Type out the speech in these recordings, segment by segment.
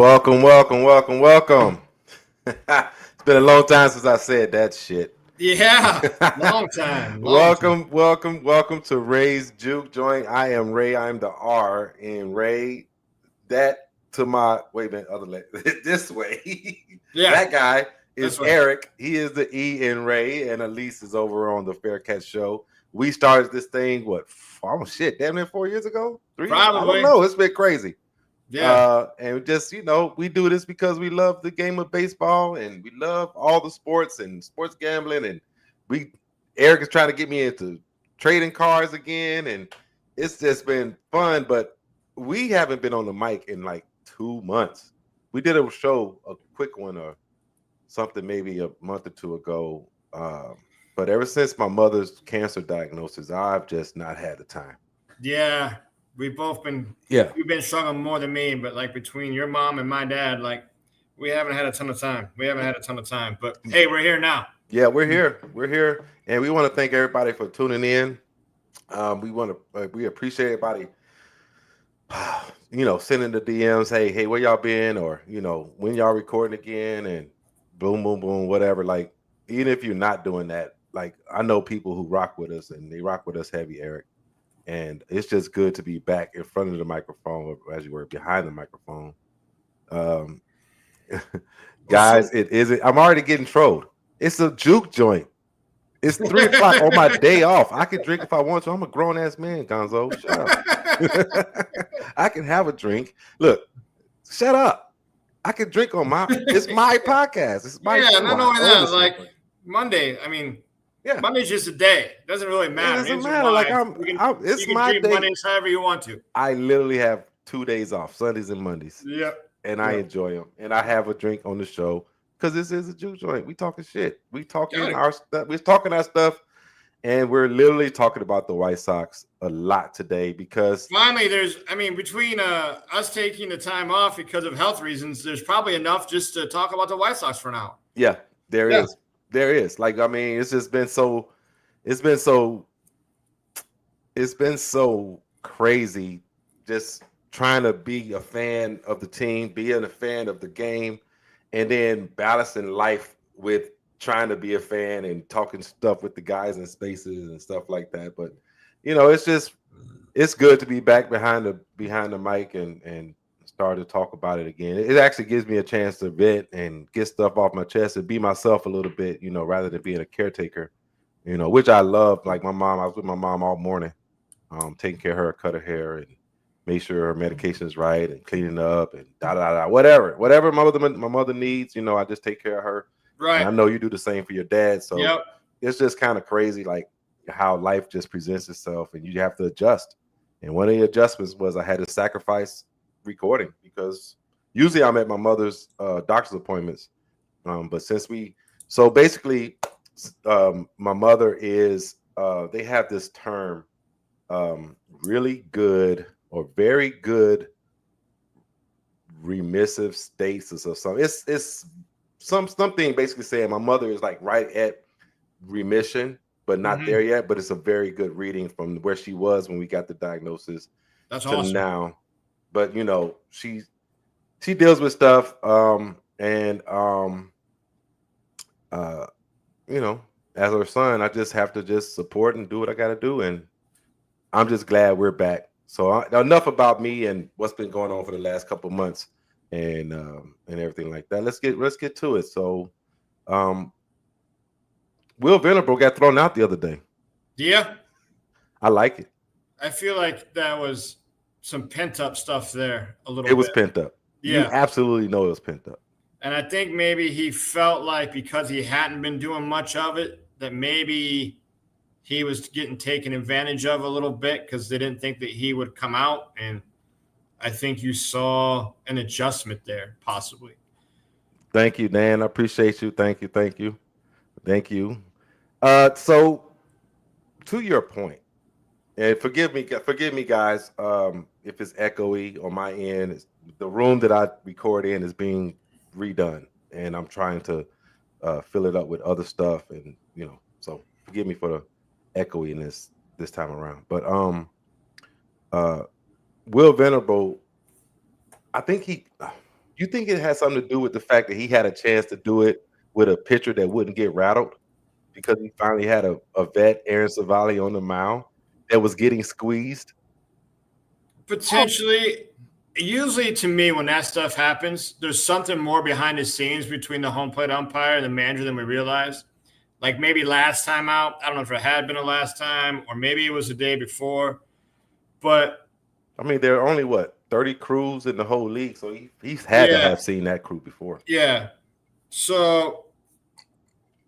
Welcome. It's been a long time since I said that shit. Yeah, long time. Welcome to Ray's Juke Joint. I am Ray. I'm the R in Ray. That to my wait a minute, other leg this way. Yeah, that guy is this way. Eric. He is the E in Ray, and Elise is over on the Faircat Show. We started this thing damn near 4 years ago. 3 years? I Probably. don't know. It's been crazy. Yeah. And just, we do this because we love the game of baseball and we love all the sports and sports gambling. And Eric is trying to get me into trading cards again. And it's just been fun, but we haven't been on the mic in like 2 months. We did a show, a quick one or something maybe a month or two ago. But ever since my mother's cancer diagnosis, I've just not had the time. Yeah. We've been struggling more than me, but like between your mom and my dad, like we haven't had a ton of time. But hey, we're here now. Yeah, we're here, and we want to thank everybody for tuning in. We appreciate everybody, sending the DMs. Hey, where y'all been? Or when y'all recording again? And boom, whatever. Like, even if you're not doing that, like I know people who rock with us, and they rock with us heavy, Eric. And it's just good to be back in front of the microphone, or as you were behind the microphone. Guys, I'm already getting trolled. It's a juke joint. It's 3 o'clock on my day off. I can drink if I want to. I'm a grown ass man, Gonzo. Shut up. I can have a drink. Look, shut up. I can drink on it's my podcast. It's my show. Not only that, like Monday, Monday's just a day. It doesn't really matter. It doesn't matter. Like it's my day. Mondays however you want to. I literally have 2 days off, Sundays and Mondays. Yep. And I enjoy them. And I have a drink on the show because this is a juke joint. We talking shit. We talking our stuff. We're talking our stuff. And we're literally talking about the White Sox a lot today because finally between us taking the time off because of health reasons, there's probably enough just to talk about the White Sox for now. Yeah, there is. Like, it's been so crazy just trying to be a fan of the team, being a fan of the game, and then balancing life with trying to be a fan and talking stuff with the guys in spaces and stuff like that. But it's good to be back behind the mic and start to talk about it again. It actually gives me a chance to vent and get stuff off my chest and be myself a little bit, rather than being a caretaker, which I love. Like I was with my mom all morning, taking care of her, cut her hair, and make sure her medication is right and cleaning up and whatever my mother needs. I just take care of her. Right. And I know you do the same for your dad. So It's just kind of crazy, like how life just presents itself and you have to adjust. And one of the adjustments was I had to sacrifice recording because usually I'm at my mother's doctor's appointments. But my mother is, they have this term, really good or very good remissive status or something. It's something basically saying my mother is like right at remission, but not there yet. But it's a very good reading from where she was when we got the diagnosis to awesome. Now. But she deals with stuff, as her son, I just have to just support and do what I got to do, and I'm just glad we're back. So enough about me and what's been going on for the last couple of months, and everything like that. Let's get to it. So, Will Venable got thrown out the other day. Yeah, I like it. I feel like that was some pent up stuff there a little bit. It was pent up. Yeah. You absolutely know it was pent up. And I think maybe he felt like because he hadn't been doing much of it, that maybe he was getting taken advantage of a little bit because they didn't think that he would come out. And I think you saw an adjustment there, possibly. Thank you, Dan. I appreciate you. Thank you. So to your point, and forgive me, guys, if it's echoey on my end. The room that I record in is being redone, and I'm trying to fill it up with other stuff, and so forgive me for the echoiness this time around. But Will Venable, I think You think it has something to do with the fact that he had a chance to do it with a pitcher that wouldn't get rattled because he finally had a vet, Aaron Savali, on the mound that was getting squeezed? Potentially, usually to me, when that stuff happens, there's something more behind the scenes between the home plate umpire and the manager than we realize. Like maybe last time out, I don't know if it had been a last time or maybe it was the day before, but I mean, there are only 30 crews in the whole league, so he's had to yeah, have seen that crew before. yeah. So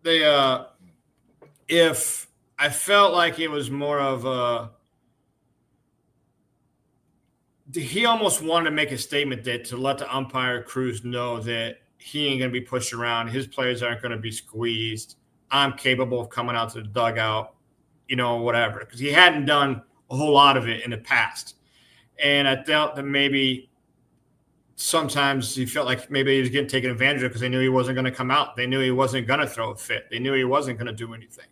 they, if I felt like it was more of a, he almost wanted to make a statement that to let the umpire crews know that he ain't going to be pushed around. His players aren't going to be squeezed. I'm capable of coming out to the dugout, whatever. Because he hadn't done a whole lot of it in the past. And I felt that maybe sometimes he felt like maybe he was getting taken advantage of because they knew he wasn't going to come out. They knew he wasn't going to throw a fit. They knew he wasn't going to do anything.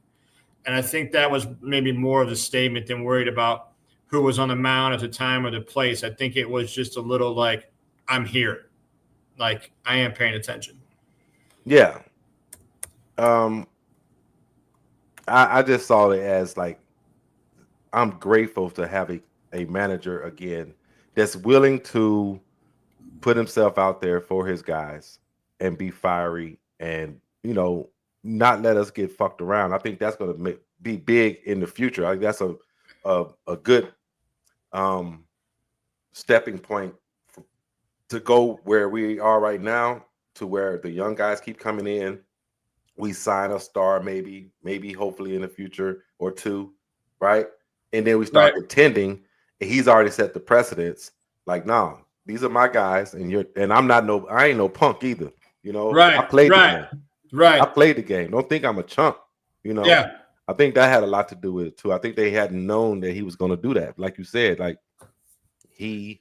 And I think that was maybe more of the statement than worried about who was on the mound at the time or the place. I think it was just a little like, I'm here. Like, I am paying attention. Yeah. I just saw it as like, I'm grateful to have a manager again that's willing to put himself out there for his guys and be fiery and, not let us get fucked around. I think that's going to be big in the future. I think that's a good stepping point to go where we are right now to where the young guys keep coming in. We sign a star, maybe hopefully in the future or two, right? And then we start contending, and he's already set the precedence. Like, no, these are my guys, and I ain't no punk either. Right. I played the game. Right. I played the game. Don't think I'm a chump. Yeah. I think that had a lot to do with it too. I think they hadn't known that he was going to do that. Like you said, like he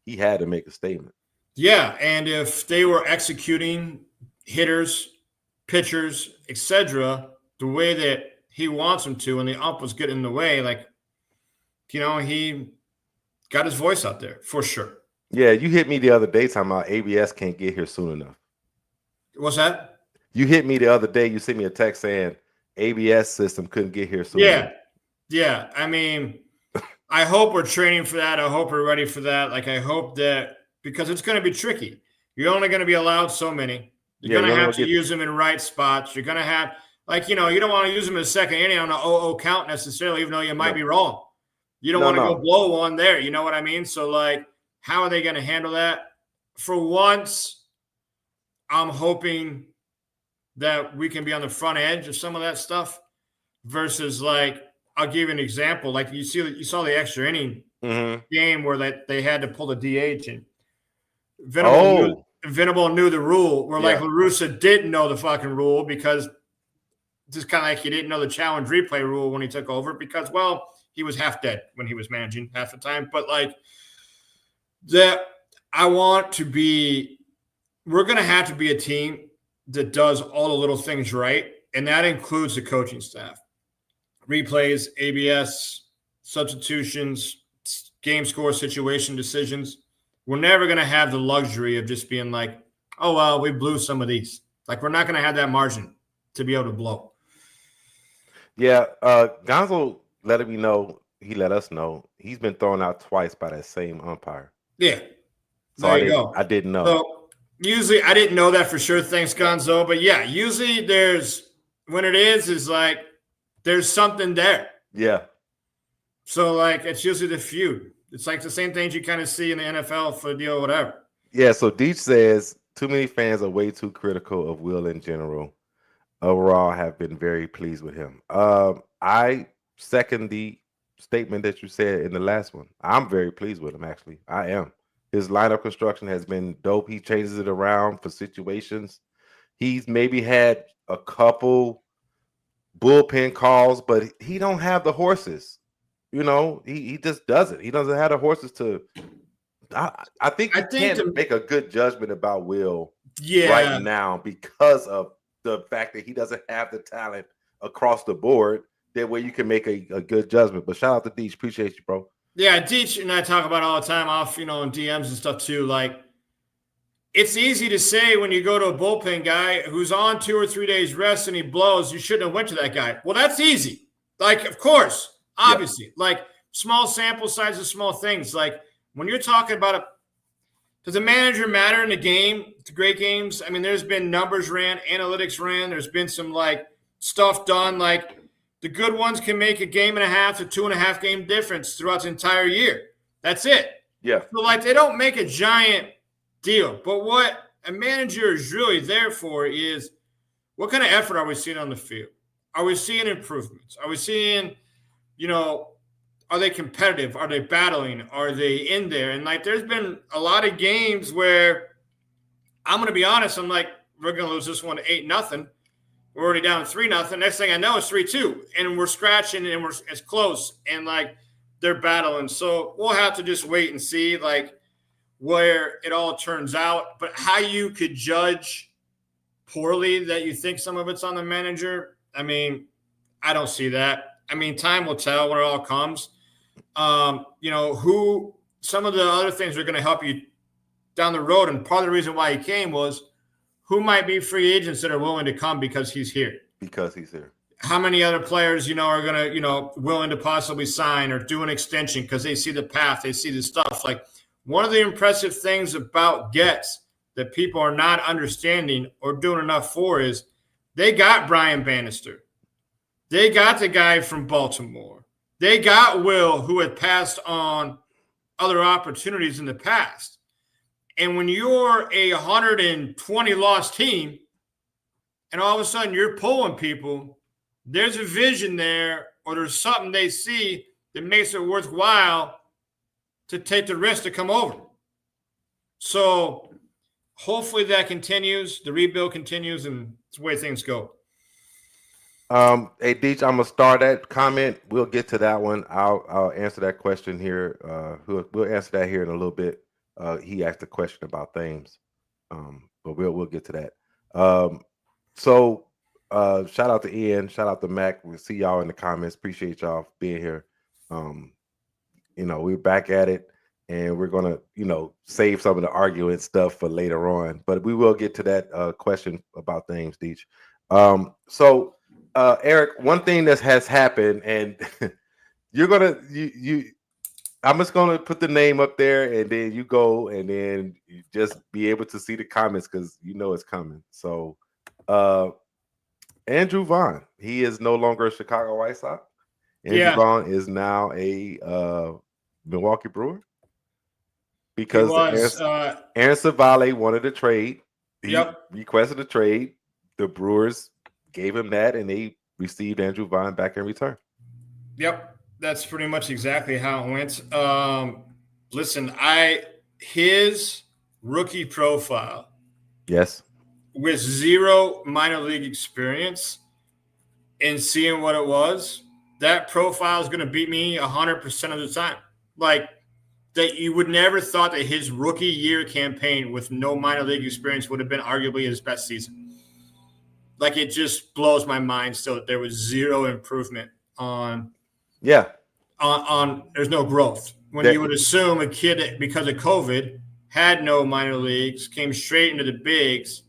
had to make a statement. Yeah, and if they were executing hitters, pitchers, etc., the way that he wants them to, and the ump was getting in the way, like, he got his voice out there for sure. Yeah, you hit me the other day talking about ABS can't get here soon enough. What's that? You hit me the other day. You sent me a text saying ABS system couldn't get here soon enough. Yeah. I mean, I hope we're training for that. I hope we're ready for that. Like, I hope that, because it's going to be tricky. You're only going to be allowed so many. You're going to have to use them in right spots. You're going to have, you don't want to use them in the second inning on an 0-0 count necessarily, even though you might be wrong. You don't want to go blow one there. You know what I mean? So, how are they going to handle that? For once, I'm hoping that we can be on the front edge of some of that stuff versus, I'll give you an example. Like, you saw the extra inning game where they had to pull the DH, and Venable knew the rule, where La Russa didn't know the fucking rule, because just kind of like he didn't know the challenge replay rule when he took over, because, he was half dead when he was managing half the time. But we're going to have to be a team that does all the little things right. And that includes the coaching staff, replays, ABS, substitutions, game score, situation decisions. We're never going to have the luxury of just being like, oh, well, we blew some of these. We're not going to have that margin to be able to blow. Yeah. Gonzo let me know. He let us know he's been thrown out twice by that same umpire. Yeah. So I didn't know. So usually I didn't know that for sure. Thanks, Gonzo. But yeah, usually when it is there's something there. Yeah. So it's usually the feud. It's the same things you kind of see in the NFL for the deal or whatever. Yeah. So Deech says too many fans are way too critical of Will in general. Overall, have been very pleased with him. I second the statement that you said in the last one. I'm very pleased with him, actually. I am. His lineup construction has been dope. He changes it around for situations. He's maybe had a couple bullpen calls, but he don't have the horses. He just doesn't. He doesn't have the horses to. I think you can't make a good judgment about Will right now because of the fact that he doesn't have the talent across the board. That way you can make a good judgment. But shout out to Deech. Appreciate you, bro. Yeah, Deech and I talk about it all the time off, in DMs and stuff too. it's easy to say when you go to a bullpen guy who's on 2 or 3 days rest and he blows, you shouldn't have went to that guy. Well, that's easy. Like, of course, obviously, yeah. Like small sample sizes, small things. Like when you're talking about does a manager matter in the game, the great games? I mean, there's been numbers ran, analytics ran. There's been some like stuff done. Like the good ones can make a game and a half to 2.5 game difference throughout the entire year. That's it. Yeah. So like they don't make a giant deal. But what a manager is really there for is what kind of effort are we seeing on the field? Are we seeing improvements? Are we seeing, are they competitive? Are they battling? Are they in there? And like there's been a lot of games where I'm going to be honest, I'm like, we're going to lose this one 8-0. We're already down 3-0. Next thing I know, it's 3-2. And we're scratching and it's close. And like they're battling. So we'll have to just wait and see like where it all turns out. But how you could judge poorly that you think some of it's on the manager, I mean, I don't see that. I mean, time will tell when it all comes. Who some of the other things are going to help you down the road. And part of the reason why he came was who might be free agents that are willing to come because he's here. Because he's here. How many other players, are going to, willing to possibly sign or do an extension because they see the path, they see the stuff. Like one of the impressive things about Getz that people are not understanding or doing enough for is they got Brian Bannister. They got the guy from Baltimore. They got Will, who had passed on other opportunities in the past. And when you're a 120 loss team and all of a sudden you're pulling people, there's a vision there or there's something they see that makes it worthwhile to take the risk to come over. So hopefully that continues, the rebuild continues, and it's the way things go. Hey, Deech, I'm gonna start that comment. We'll get to that one. I'll answer that question here. We'll answer that here in a little bit. He asked a question about Thames, but we'll get to that. So shout out to Ian, shout out to Mac. We'll see y'all in the comments. Appreciate y'all being here. We're back at it, and we're gonna save some of the arguing stuff for later on. But we will get to that question about Thames, Deech. Eric, one thing that has happened, and I'm just gonna put the name up there, and then you go, and then you just be able to see the comments because it's coming. So, Andrew Vaughn, he is no longer a Chicago White Sox. Andrew Vaughn is now a Milwaukee Brewer because Aaron Savale wanted a trade. He requested a trade. The Brewers gave him that, and they received Andrew Vaughn back in return. Yep, that's pretty much exactly how it went. Listen, his rookie profile, yes, with 0 minor league experience, and seeing what it was, that profile is going to beat me 100% of the time. Like that, you would never thought that his rookie year campaign with no minor league experience would have been arguably his best season. Like it just blows my mind still that there was 0 improvement on there's no growth. When you would assume a kid that, because of COVID, had no minor leagues, came straight into the bigs,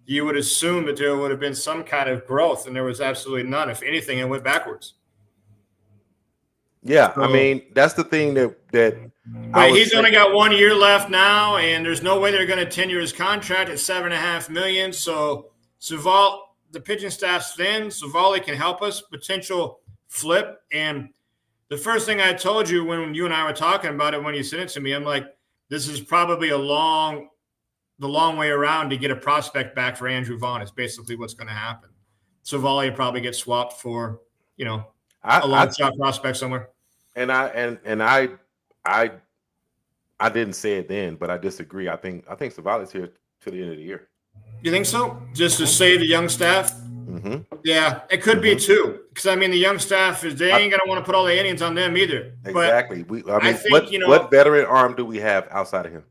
you would assume that there would have been some kind of growth, and there was absolutely none. If anything, it went backwards. Yeah, so, I mean, that's the thing that but he's only got 1 year left now, and there's no way they're going to tenure his contract at $7.5 million. So the pitching staff's thin. Savali can help us, potential flip. And the first thing I told you when you and I were talking about it, when you sent it to me, I'm like, this is probably the long way around to get a prospect back for Andrew Vaughn is basically what's going to happen. Savali probably gets swapped for, a long shot prospect somewhere. And I didn't say it then, but I disagree. I think Savali's here to the end of the year. You think so? Just to save the young staff? Mm-hmm. Yeah, it could be too. Because I mean, the young staff ain't gonna want to put all the Indians on them either. Exactly. I think, what veteran arm do we have outside of him?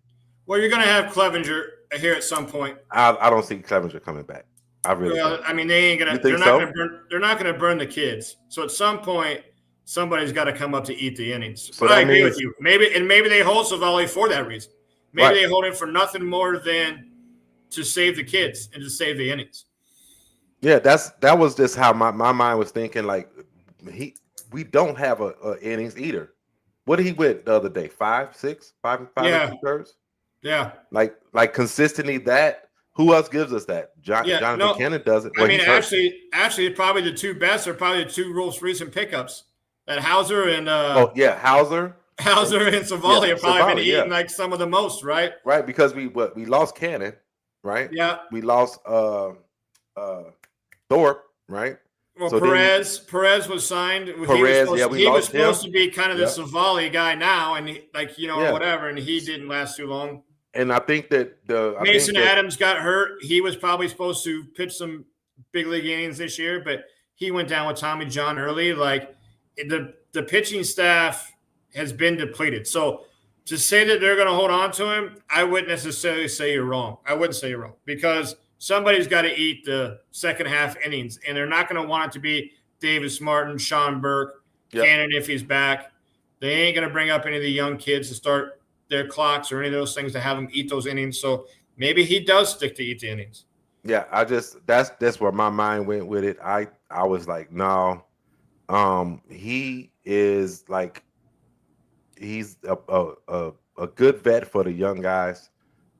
Well, you're gonna have Clevenger here at some point. I don't see Clevenger coming back. I really don't. I mean, they ain't gonna. They're not gonna burn the kids. So at some point, somebody's got to come up to eat the innings. So I agree with you. Maybe they hold Savali for that reason. Maybe they hold him for nothing more than to save the kids and to save the innings. Yeah, that was just how my mind was thinking. Like we don't have a innings eater. What did he win the other day? 5, 6, 5 and 2/3. Yeah. Like consistently that. Who else gives us that? Jonathan Cannon does it. Well, I mean, actually, probably the two best are probably the two most recent pickups. That Hauser and Hauser and Savali have probably been eating like some of the most, right? Right, because we lost Cannon, right? Yeah. We lost Thorpe, right? Well, so Perez was signed. He was supposed to be kind of the Savali guy now, and whatever, and he didn't last too long. And I think that Mason Adams got hurt. He was probably supposed to pitch some big league innings this year, but he went down with Tommy John early. Like the pitching staff has been depleted. So to say that they're going to hold on to him, I wouldn't necessarily say you're wrong. I wouldn't say you're wrong because somebody's got to eat the second half innings, and they're not going to want it to be Davis Martin, Sean Burke, Cannon if he's back. They ain't going to bring up any of the young kids to start their clocks or any of those things to have them eat those innings. So maybe he does stick to eat the innings. Yeah, that's where my mind went with it. I was like, no, he is like he's a good vet for the young guys.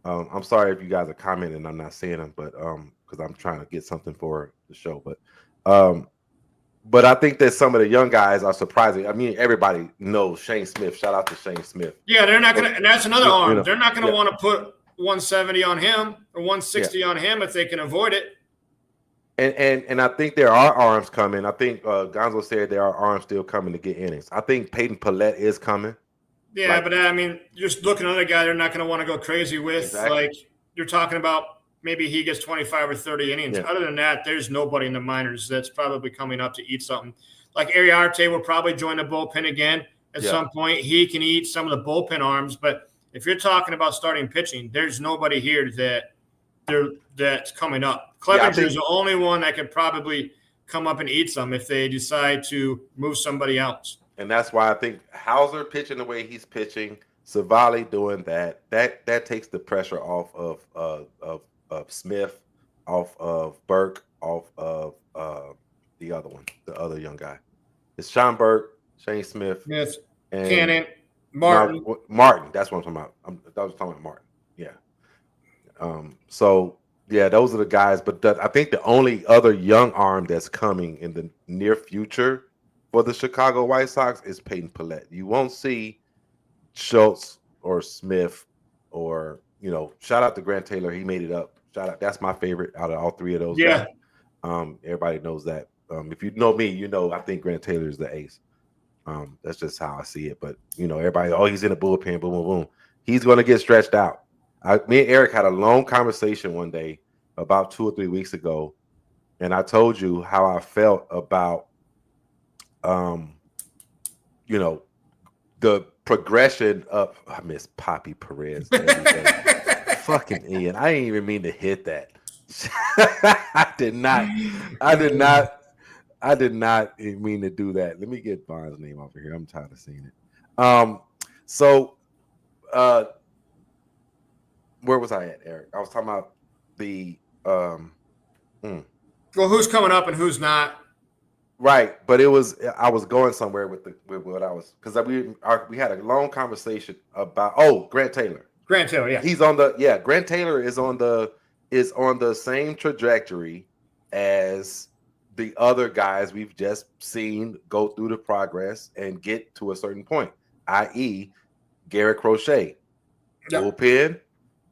I'm sorry if you guys are commenting. I'm not saying them, but because I'm trying to get something for the show. But I think that some of the young guys are surprising. I mean, everybody knows Shane Smith. Shout out to Shane Smith. Yeah, they're not gonna, and that's another arm. They're not gonna want to put 170 on him or 160 on him if they can avoid it. And I think there are arms coming. I think Gonzo said there are arms still coming to get innings. I think Peyton Pallette is coming. Yeah, but I mean, just looking at another guy they're not going to want to go crazy with. Exactly. Like you're talking about maybe he gets 25 or 30 innings. Yeah. Other than that, there's nobody in the minors that's probably coming up to eat something. Like Ariarte will probably join the bullpen again at some point. He can eat some of the bullpen arms. But if you're talking about starting pitching, there's nobody here that's coming up. Clevenger is the only one that could probably come up and eat some if they decide to move somebody else. And that's why I think Hauser pitching the way he's pitching, Savali doing that takes the pressure off of Smith, off of Burke, off of the other one, the other young guy. It's Sean Burke, Shane Smith, and Cannon, Martin. Martin, that's what I'm talking about. I was talking about Martin. Yeah. So yeah, those are the guys. But I think the only other young arm that's coming in the near future for the Chicago White Sox is Peyton Pallette. You won't see Schultz or Smith or, shout out to Grant Taylor. He made it up. Shout out. That's my favorite out of all three of those guys. Everybody knows that. If you know me, I think Grant Taylor is the ace. That's just how I see it. But, everybody, he's in the bullpen, boom, boom, boom. He's going to get stretched out. Me and Eric had a long conversation one day about 2 or 3 weeks ago, and I told you how I felt about the progression of I miss Poppy Perez. Fucking Ian. I didn't even mean to hit that. I did not mean to do that. Let me get Bond's name over here. I'm tired of seeing it. Where was I at, Eric? I was talking about the Well, who's coming up and who's not? Right, but I was going somewhere with what I was, because we had a long conversation about Grant Taylor. Grant Taylor, yeah. He's Grant Taylor is on the same trajectory as the other guys we've just seen go through the progress and get to a certain point, i.e. Garrett Crochet. Yep. Bullpen,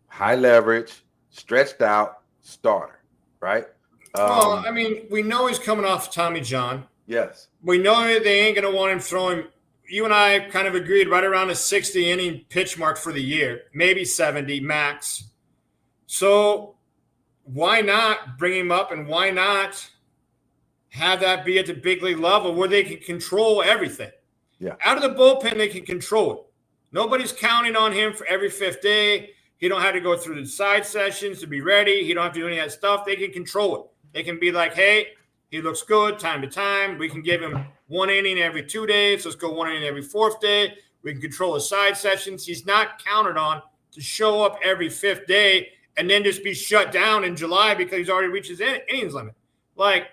high leverage, stretched out, starter, right? Well, I mean, we know he's coming off Tommy John. Yes. We know that they ain't going to want him throwing. You and I kind of agreed right around a 60-inning pitch mark for the year, maybe 70 max. So why not bring him up, and why not have that be at the big league level where they can control everything? Yeah. Out of the bullpen, they can control it. Nobody's counting on him for every fifth day. He don't have to go through the side sessions to be ready. He don't have to do any of that stuff. They can control it. They can be like, hey, he looks good time to time. We can give him 1 inning every 2 days. Let's go 1 inning every 4th day. We can control his side sessions. He's not counted on to show up every fifth day and then just be shut down in July because he's already reached his innings limit. Like,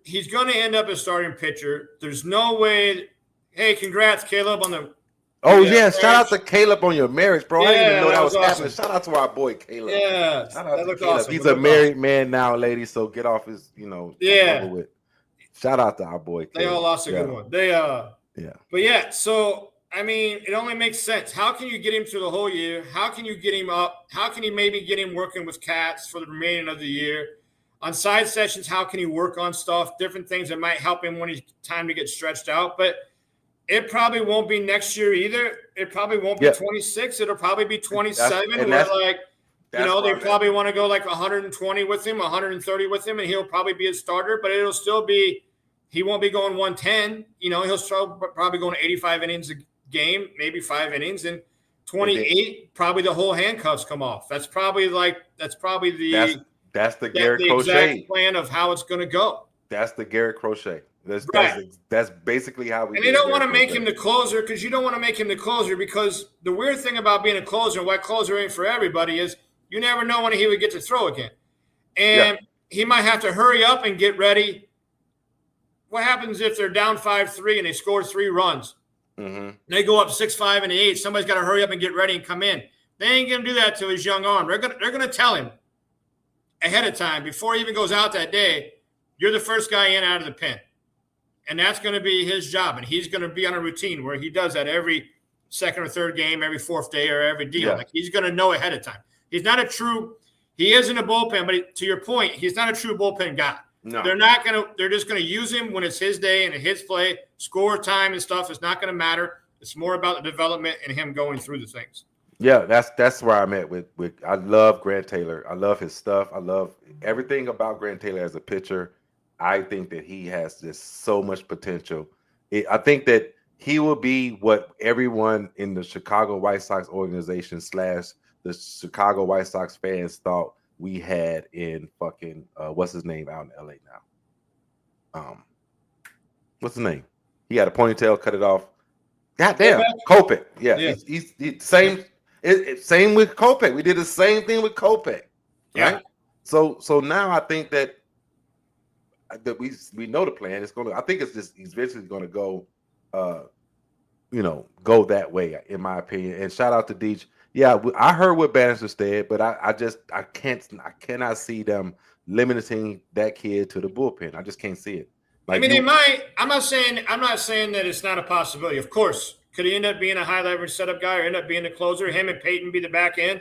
he's going to end up a starting pitcher. There's no way. Hey, congrats, Caleb, on the. Oh, yeah. Shout out to Caleb on your marriage, bro. Yeah, I didn't even know that was awesome. happening. Shout out to our boy, Caleb. Yeah. Shout out that to Caleb. awesome. He's a married man now, ladies, so get off his, Yeah. with. Shout out to our boy, Caleb. They all lost a good one. Yeah. But yeah, so, I mean, it only makes sense. How can you get him through the whole year? How can you get him up? How can you maybe get him working with cats for the remaining of the year? On side sessions, how can he work on stuff, different things that might help him when he's time to get stretched out? But it probably won't be next year either. It probably won't be 26. It'll probably be 27. They probably want to go like 120 with him, 130 with him, and he'll probably be a starter. But it'll still be, he won't be going 110. He'll probably going 85 innings a game, maybe 5 innings, and 28. Probably the whole handcuffs come off. That's probably the. That's the Garrett Crochet exact plan of how it's going to go. That's the Garrett Crochet. That's basically how we. And they don't want to make him the closer because you don't want to make him the closer because the weird thing about being a closer, why closer ain't for everybody, is you never know when he would get to throw again, and he might have to hurry up and get ready. What happens if they're down 5-3 and they score 3 runs? Mm-hmm. They go up 6-5 in the 8th. Somebody's got to hurry up and get ready and come in. They ain't gonna do that to his young arm. They're gonna tell him ahead of time before he even goes out that day. You're the first guy in out of the pen. And that's going to be his job. And he's going to be on a routine where he does that every second or third game, every fourth day, or every deal. Yeah. Like, he's going to know ahead of time. He isn't a bullpen, but to your point, he's not a true bullpen guy. No. They're just going to use him when it's his day and his play. Score time and stuff is not going to matter. It's more about the development and him going through the things. Yeah, that's where I'm at with I love Grant Taylor. I love his stuff. I love everything about Grant Taylor as a pitcher. I think that he has just so much potential. I think that he will be what everyone in the Chicago White Sox organization / the Chicago White Sox fans thought we had in fucking what's his name out in LA now. What's his name? He had a ponytail, cut it off. Goddamn, Kopech. Yeah. He's same. Same with Kopech. We did the same thing with Kopech. Right? Yeah. So now I think that we know the plan. It's going to. I think it's just he's eventually going to go, go that way, in my opinion. And shout out to Deej. Yeah, I heard what Bannister said, but I cannot see them limiting that kid to the bullpen. I just can't see it. Like, I mean, they might. I'm not saying that it's not a possibility. Of course, could he end up being a high leverage setup guy or end up being the closer? Him and Peyton be the back end.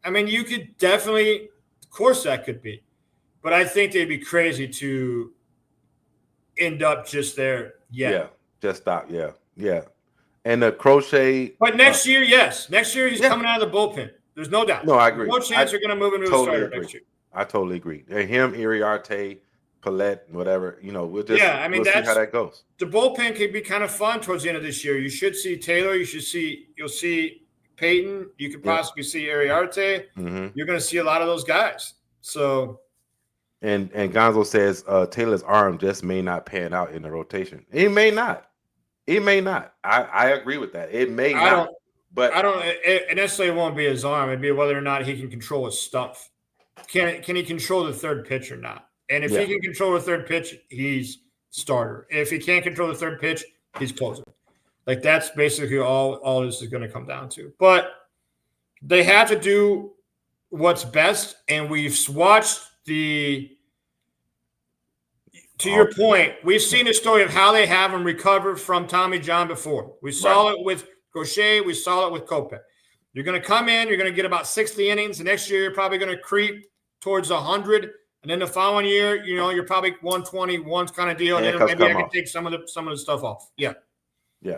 I mean, you could definitely. Of course, that could be. But I think they'd be crazy to end up just there. Yeah, just stop. Yeah. And the Crochet. But next year, yes. Next year, he's coming out of the bullpen. There's no doubt. No, I agree. No chance they're going to move him to the starter next year. I totally agree. And him, Iriarte, Paulette, whatever, we'll just see how that goes. The bullpen could be kind of fun towards the end of this year. You should see Taylor. You'll see Peyton. You could possibly see Iriarte. Mm-hmm. You're going to see a lot of those guys. So. And Gonzo says Taylor's arm just may not pan out in the rotation. It may not. I agree with that. It may not. But I don't. It necessarily won't be his arm. It'd be whether or not he can control his stuff. Can he control the third pitch or not? And if he can control the third pitch, he's starter. If he can't control the third pitch, he's closer. Like, that's basically all this is going to come down to. But they have to do what's best, and we've watched to your point, we've seen the story of how they have him recover from Tommy John before. We saw it with Crochet. We saw it with Kopech. You're going to come in. You're going to get about 60 innings. The next year, you're probably going to creep towards 100. And then the following year, you're probably 120, one kind of deal. And then maybe I can take some of the stuff off. Yeah. Yeah.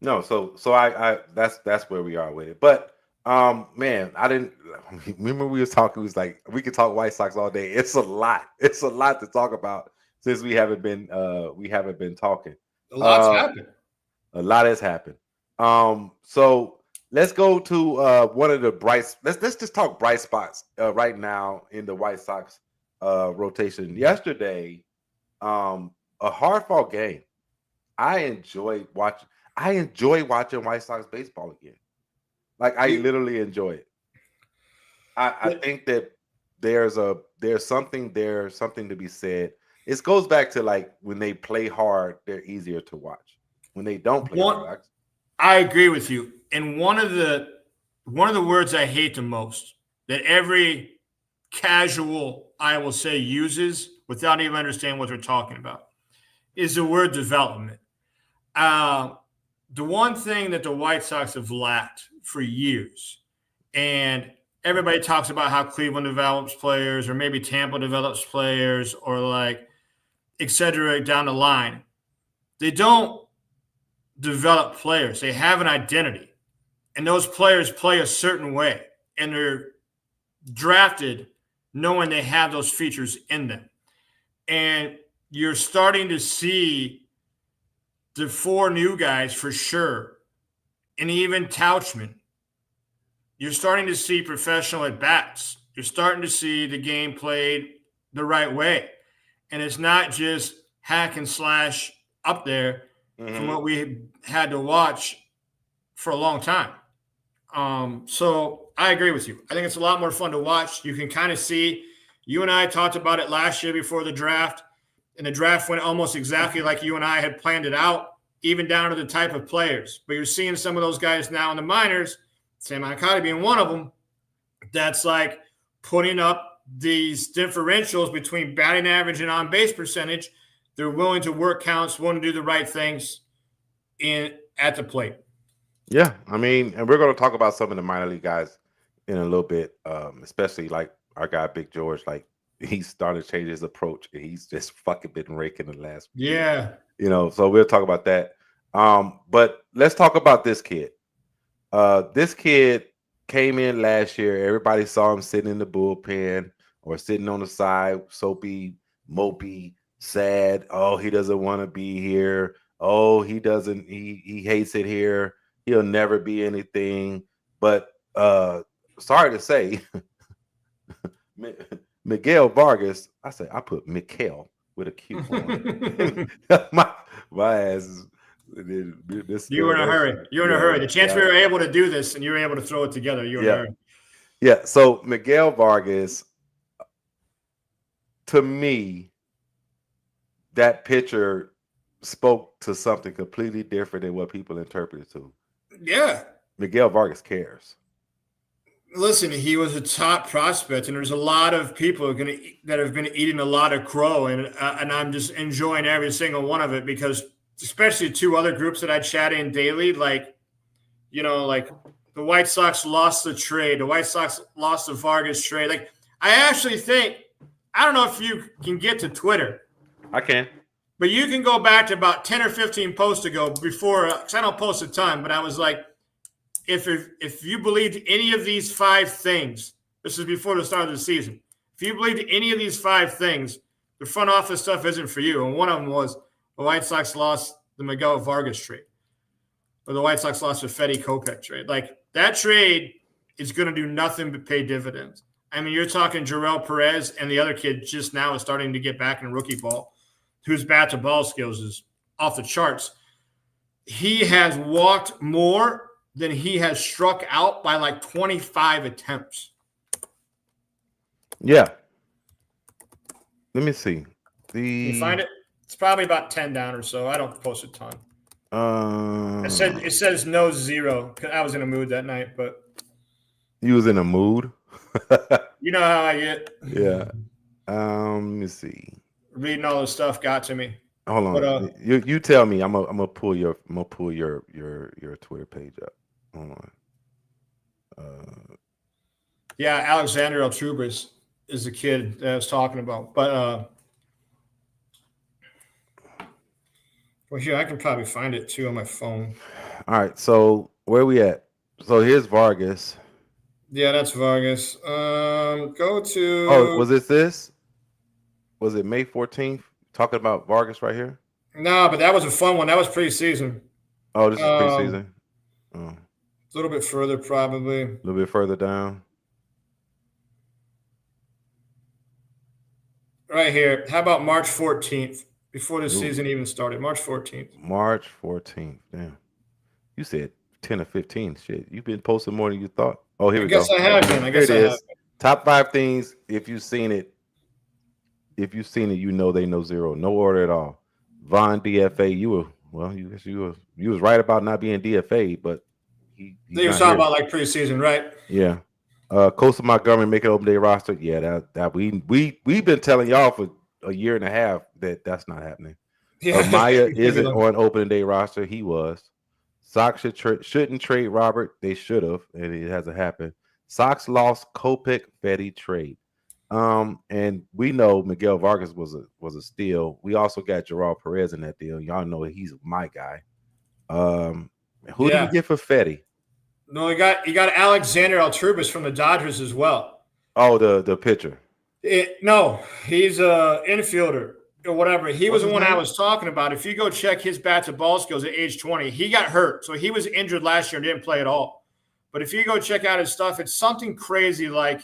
No, so I that's where we are with it. But man, I didn't remember we was talking. It was like we could talk White Sox all day. It's a lot. It's a lot to talk about since we haven't been talking. A lot's happened. A lot has happened. So let's go to one of the let's just talk bright spots right now in the White Sox rotation. Yesterday, a hard-fought game. I enjoy watching White Sox baseball again. Like I literally enjoy it. I think that there's something to be said. It goes back to like when they play hard, they're easier to watch. When they don't play hard, I agree with you. And one of the words I hate the most that every casual, I will say, uses without even understanding what they're talking about is the word development. The one thing that the White Sox have lacked for years, and everybody talks about how Cleveland develops players, or maybe Tampa develops players, or like et cetera down the line. They don't develop players. They have an identity, and those players play a certain way, and they're drafted knowing they have those features in them. And you're starting to see the 4 new guys for sure, and even Tauchman. You're starting to see professional at bats. You're starting to see the game played the right way. And it's not just hack and slash up there from what we had to watch for a long time. So I agree with you. I think it's a lot more fun to watch. You can kind of see, you and I talked about it last year before the draft, and the draft went almost exactly like you and I had planned it out, even down to the type of players. But you're seeing some of those guys now in the minors, Sam Akati being one of them, that's like putting up these differentials between batting average and on-base percentage. They're willing to work counts, willing to do the right things at the plate. Yeah, I mean, and we're going to talk about some of the minor league guys in a little bit, especially like our guy Big George. Like he's starting to change his approach, and he's just fucking been raking the last. Yeah, so we'll talk about that. But let's talk about this kid. This kid came in last year. Everybody saw him sitting in the bullpen or sitting on the side, soapy, mopey, sad. Oh, he doesn't want to be here. Oh, he doesn't. He hates it here. He'll never be anything. But sorry to say, Miguel Vargas. I put Miguel with a Q on. my ass is. You were in a hurry. You were in a hurry. The chance we were able to do this and you were able to throw it together, you were in a hurry. Yeah. So Miguel Vargas, to me, that pitcher spoke to something completely different than what people interpreted to. Yeah. Miguel Vargas cares. Listen, he was a top prospect, and there's a lot of people that have been eating a lot of crow, and I'm just enjoying every single one of it because especially 2 other groups that I chat in daily, like the White Sox lost the trade. The White Sox lost the Vargas trade. Like, I actually think, I don't know if you can get to Twitter. I can. But you can go back to about 10 or 15 posts ago before, because I don't post a ton, but I was like, if you believed any of these 5 things, this is before the start of the season, if you believed any of these 5 things, the front office stuff isn't for you. And one of them was the White Sox lost the Miguel Vargas trade, or the White Sox lost the Fetty Kopech trade. Like, that trade is going to do nothing but pay dividends. I mean, you're talking Jarrell Perez, and the other kid just now is starting to get back in rookie ball, whose bat-to-ball skills is off the charts. He has walked more than he has struck out by like 25 attempts. Yeah. Let me see. Can you find it? It's probably about 10 down or so. I don't post a ton. It says no 0. I was in a mood that night, but you was in a mood. You know how I get. Yeah. Let me see. Reading all this stuff got to me. Hold on. But, you tell me. I'm gonna pull your Twitter page up. Hold on. Yeah, Alexander Altrubis is the kid that I was talking about. But well, here I can probably find it too on my phone. All right. So where are we at? So here's Vargas. Yeah, that's Vargas. Go to. Oh, was it this? Was it May 14th? Talking about Vargas right here? No, but that was a fun one. That was preseason. Oh, this is preseason. Oh. A little bit further, probably. A little bit further down. Right here. How about March 14th? Before the season even started. March 14th. March 14th. Damn. You said 10 or 15. Shit, you've been posting more than you thought. Oh, here I we go. guess I have been. I Here guess it I have. is. Top 5 things. If you've seen it, you know they know zero. No order at all. Von DFA. You was right about not being DFA, but he's You was not talking here. about like preseason, right? Yeah. Coastal Montgomery make an open day roster. Yeah, that we've been telling y'all for a year and a half that that's not happening. Yeah. Maya isn't on opening day roster. He was. Sox shouldn't trade Robert. They should have, and it hasn't happened. Sox lost Kopech Fetty trade. And we know Miguel Vargas was a steal. We also got Gerald Perez in that deal. Y'all know he's my guy. Who did we get for Fetty? No, he got Alexander Alturbis from the Dodgers as well. Oh, the pitcher. No, he's a infielder or whatever. He was the one name? I was talking about. If you go check his bat to ball skills at age 20, he got hurt. So he was injured last year and didn't play at all. But if you go check out his stuff, it's something crazy. Like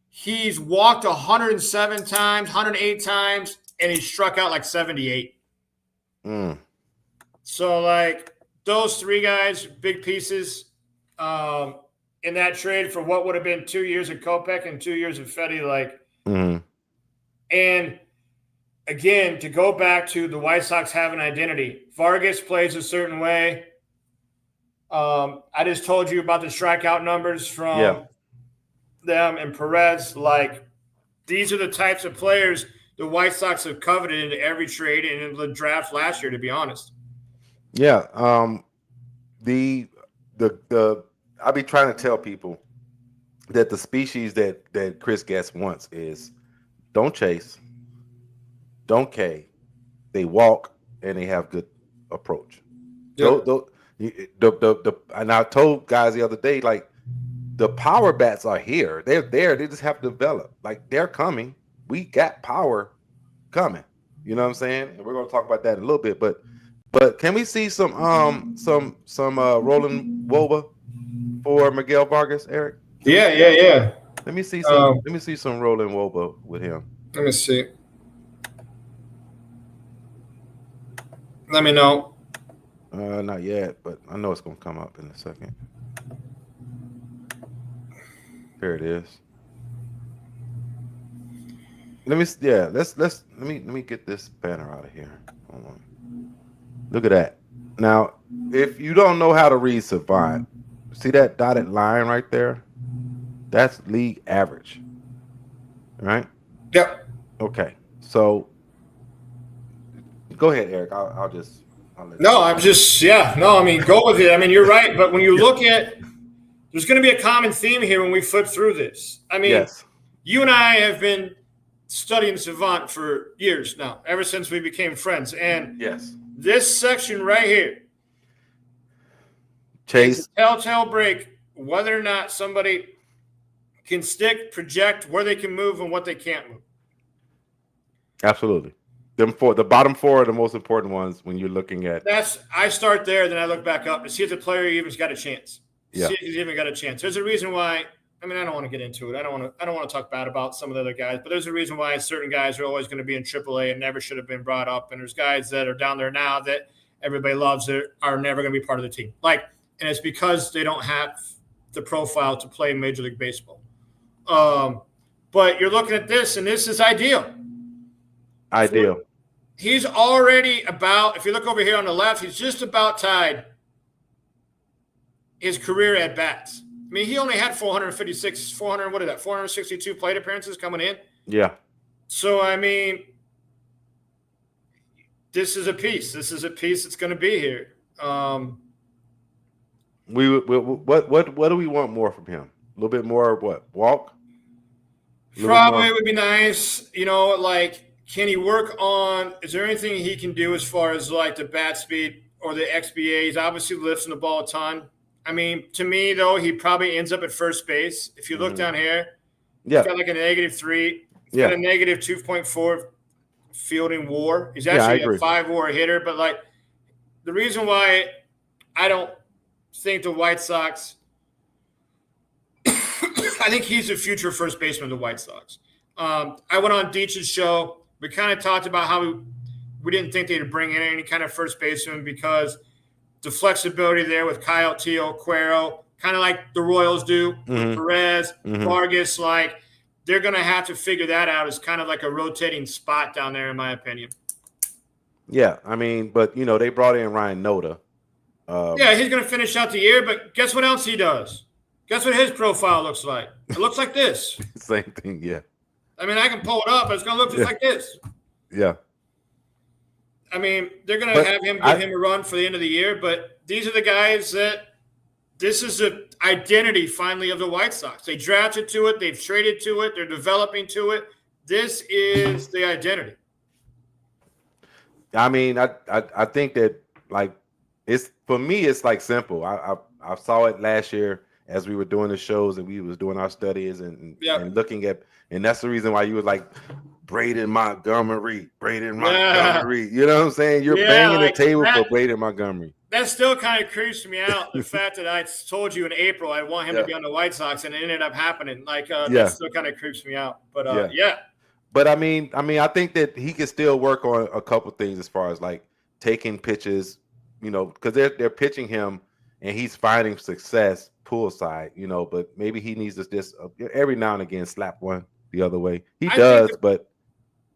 he's walked 107 times, 108 times, and he struck out like 78. So like those 3 guys, big pieces in that trade for what would have been 2 years of Kopech and 2 years of Fetty. Like, and again, to go back to the White Sox have an identity. Vargas plays a certain way. I just told you about the strikeout numbers from them and Perez. Like, these are the types of players the White Sox have coveted into every trade and in the draft last year, to be honest. Yeah. The I be trying to tell people that the species that Chris Guest wants is don't chase, don't K, they walk and they have good approach. Yep. And I told guys the other day, like, the power bats are here. They're there. They just have to develop. Like, they're coming. We got power coming. You know what I'm saying? And we're gonna talk about that in a little bit. But can we see some rolling Woba for Miguel Vargas, Eric? Yeah. Let me see some rolling Woba with him. Let me see. Let me know. Not yet, but I know it's gonna come up in a second. There it is. Let me get this banner out of here. Hold on. Look at that. Now, if you don't know how to read Savant, see that dotted line right there? That's league average. Right? Yep. Okay. So go ahead, Eric. I'll let I mean, go with it. I mean, you're right. But when you look at, there's going to be a common theme here when we flip through this. I mean, You and I have been studying Savant for years now, ever since we became friends. And this section right here, Chase, telltale break whether or not somebody can stick, project, where they can move and what they can't move. Absolutely. The bottom 4 are the most important ones when you're looking at. I start there, then I look back up to see if the player even's got a chance. Yeah. See if he's even got a chance. There's a reason why. I mean, I don't want to get into it. I don't want to talk bad about some of the other guys, but there's a reason why certain guys are always going to be in AAA and never should have been brought up. And there's guys that are down there now that everybody loves that are never going to be part of the team. Like, and it's because they don't have the profile to play Major League Baseball. But you're looking at this, and this is ideal. Ideal. He's already about, if you look over here on the left, he's just about tied his career at bats. I mean, he only had 462 plate appearances coming in. Yeah. So, I mean, this is a piece. This is a piece that's going to be here. What do we want more from him? A little bit more what? Walk? Probably would be nice. You know, like, can he work on – is there anything he can do as far as, like, the bat speed or the XBA? He's obviously lifting the ball a ton. I mean, to me, though, he probably ends up at first base. If you look down here, he's got like a -3. He's got a -2.4 fielding WAR. He's actually a 5 WAR hitter. But, like, the reason why I don't think the White Sox – I think he's the future first baseman of the White Sox. I went on Deitch's show. We kind of talked about how we didn't think they'd bring in any kind of first baseman because the flexibility there with Coyote, Cuero, kind of like the Royals do with Perez, Vargas. Like, they're going to have to figure that out as kind of like a rotating spot down there, in my opinion. Yeah, I mean, but they brought in Ryan Noda. Yeah, he's going to finish out the year, but guess what else he does? Guess what his profile looks like? It looks like this. Same thing, yeah. I mean, I can pull it up, but it's going to look just like this. Yeah. I mean, they're going to have him give him a run for the end of the year, but these are the guys that this is the identity finally of the White Sox. They drafted to it. They've traded to it. They're developing to it. This is the identity. I mean, I think that, like, it's for me, it's like simple. I saw it last year as we were doing the shows and we was doing our studies and looking at, and that's the reason why you was like Braden Montgomery. You know what I'm saying? You're banging the table for Braden Montgomery. That still kind of creeps me out. The fact that I told you in April I want him to be on the White Sox and it ended up happening. Like that still kind of creeps me out. But But I mean, I think that he can still work on a couple things as far as like taking pitches, because they're pitching him and he's finding success poolside, but maybe he needs to just every now and again slap one the other way. He does, but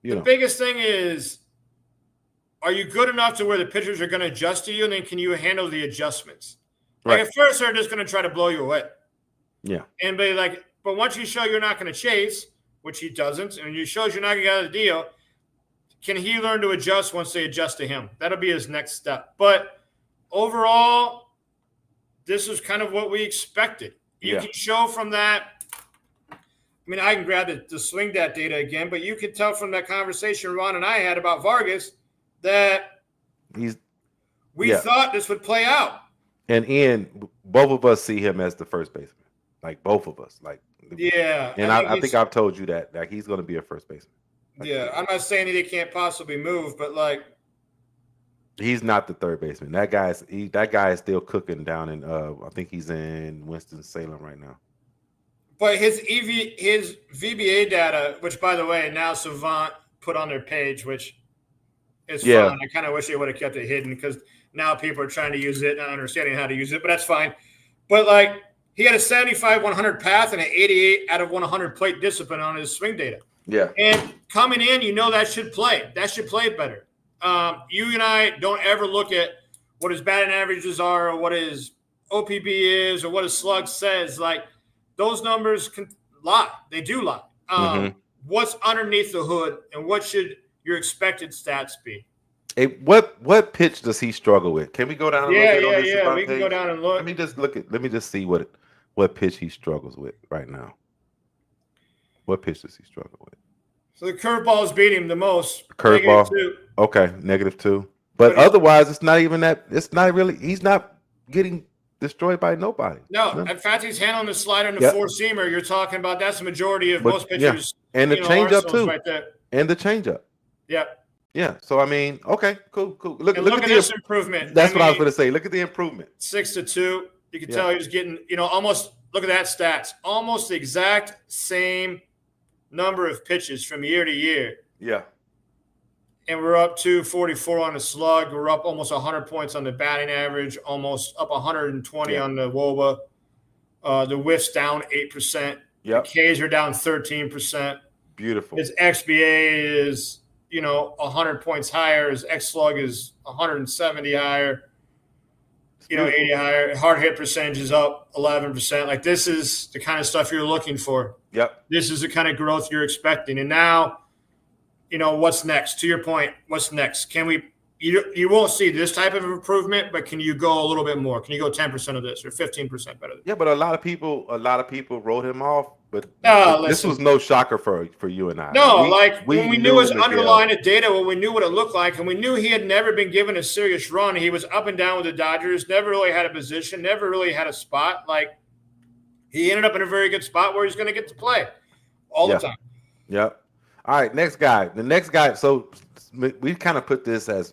the biggest thing is, are you good enough to where the pitchers are going to adjust to you, and then can you handle the adjustments? Like at first they're just going to try to blow you away. Yeah. And but once you show you're not going to chase, which he doesn't, and he shows you're not going to get out of the deal, can he learn to adjust once they adjust to him? That'll be his next step. But overall, this is kind of what we expected. You can show from that. I mean, I can grab the swing dat data again, but you can tell from that conversation Ron and I had about Vargas that we thought this would play out. And Ian, both of us see him as the first baseman. Like both of us. Like And I think I've told you that he's going to be a first baseman. I'm not saying that he can't possibly move, but like he's not the third baseman. That guy is still cooking down in I think he's in Winston-Salem right now. But his VBA data, which by the way now Savant put on their page, which is fine. I kind of wish they would have kept it hidden because now people are trying to use it and not understanding how to use it, but that's fine. But like he had a 75-100 path and an 88 out of 100 plate discipline on his swing data. Yeah. And coming in, that should play. That should play better. You and I don't ever look at what his batting averages are or what his OPB is or what his slug says. Like those numbers can lie. They do lie. What's underneath the hood and what should your expected stats be? Hey, what pitch does he struggle with? Can we go down? Yeah. We can go down and look. Let me just see what pitch he struggles with right now. What pitch does he struggle with? So the curveball is beating him the most. Curveball. Okay, -2. But otherwise, it's not even that. It's not really. He's not getting destroyed by nobody. No, in fact, he's handling the slider and the four-seamer. You're talking about that's the majority of most pitchers. Yeah. And the changeup too. Right there. And the changeup. Yeah. Yeah. So I mean, okay, cool. Look at this improvement. That's what I was going to say. Look at the improvement. 6-2. You can tell he was getting, almost. Look at that stats. Almost the exact same number of pitches from year to year. Yeah. And we're up 244 on the slug. We're up almost 100 points on the batting average, almost up 120 on the WOBA. The whiff's down 8%. Yep. The Ks are down 13%. Beautiful. His XBA is, 100 points higher. His X slug is 170 higher. 80 higher. Hard hit percentage is up 11%. Like this is the kind of stuff you're looking for. Yep. This is the kind of growth you're expecting. And now, what's next? To your point, what's next? Can we? You won't see this type of improvement, but can you go a little bit more? Can you go 10% of this or 15% better? Yeah, but a lot of people wrote him off. But this was no shocker for you and I. No, when we knew his underlying data, when we knew what it looked like, and we knew he had never been given a serious run. He was up and down with the Dodgers, never really had a position, never really had a spot. Like he ended up in a very good spot where he's going to get to play all the time. Yep. All right, next guy. The next guy. So we kind of put this as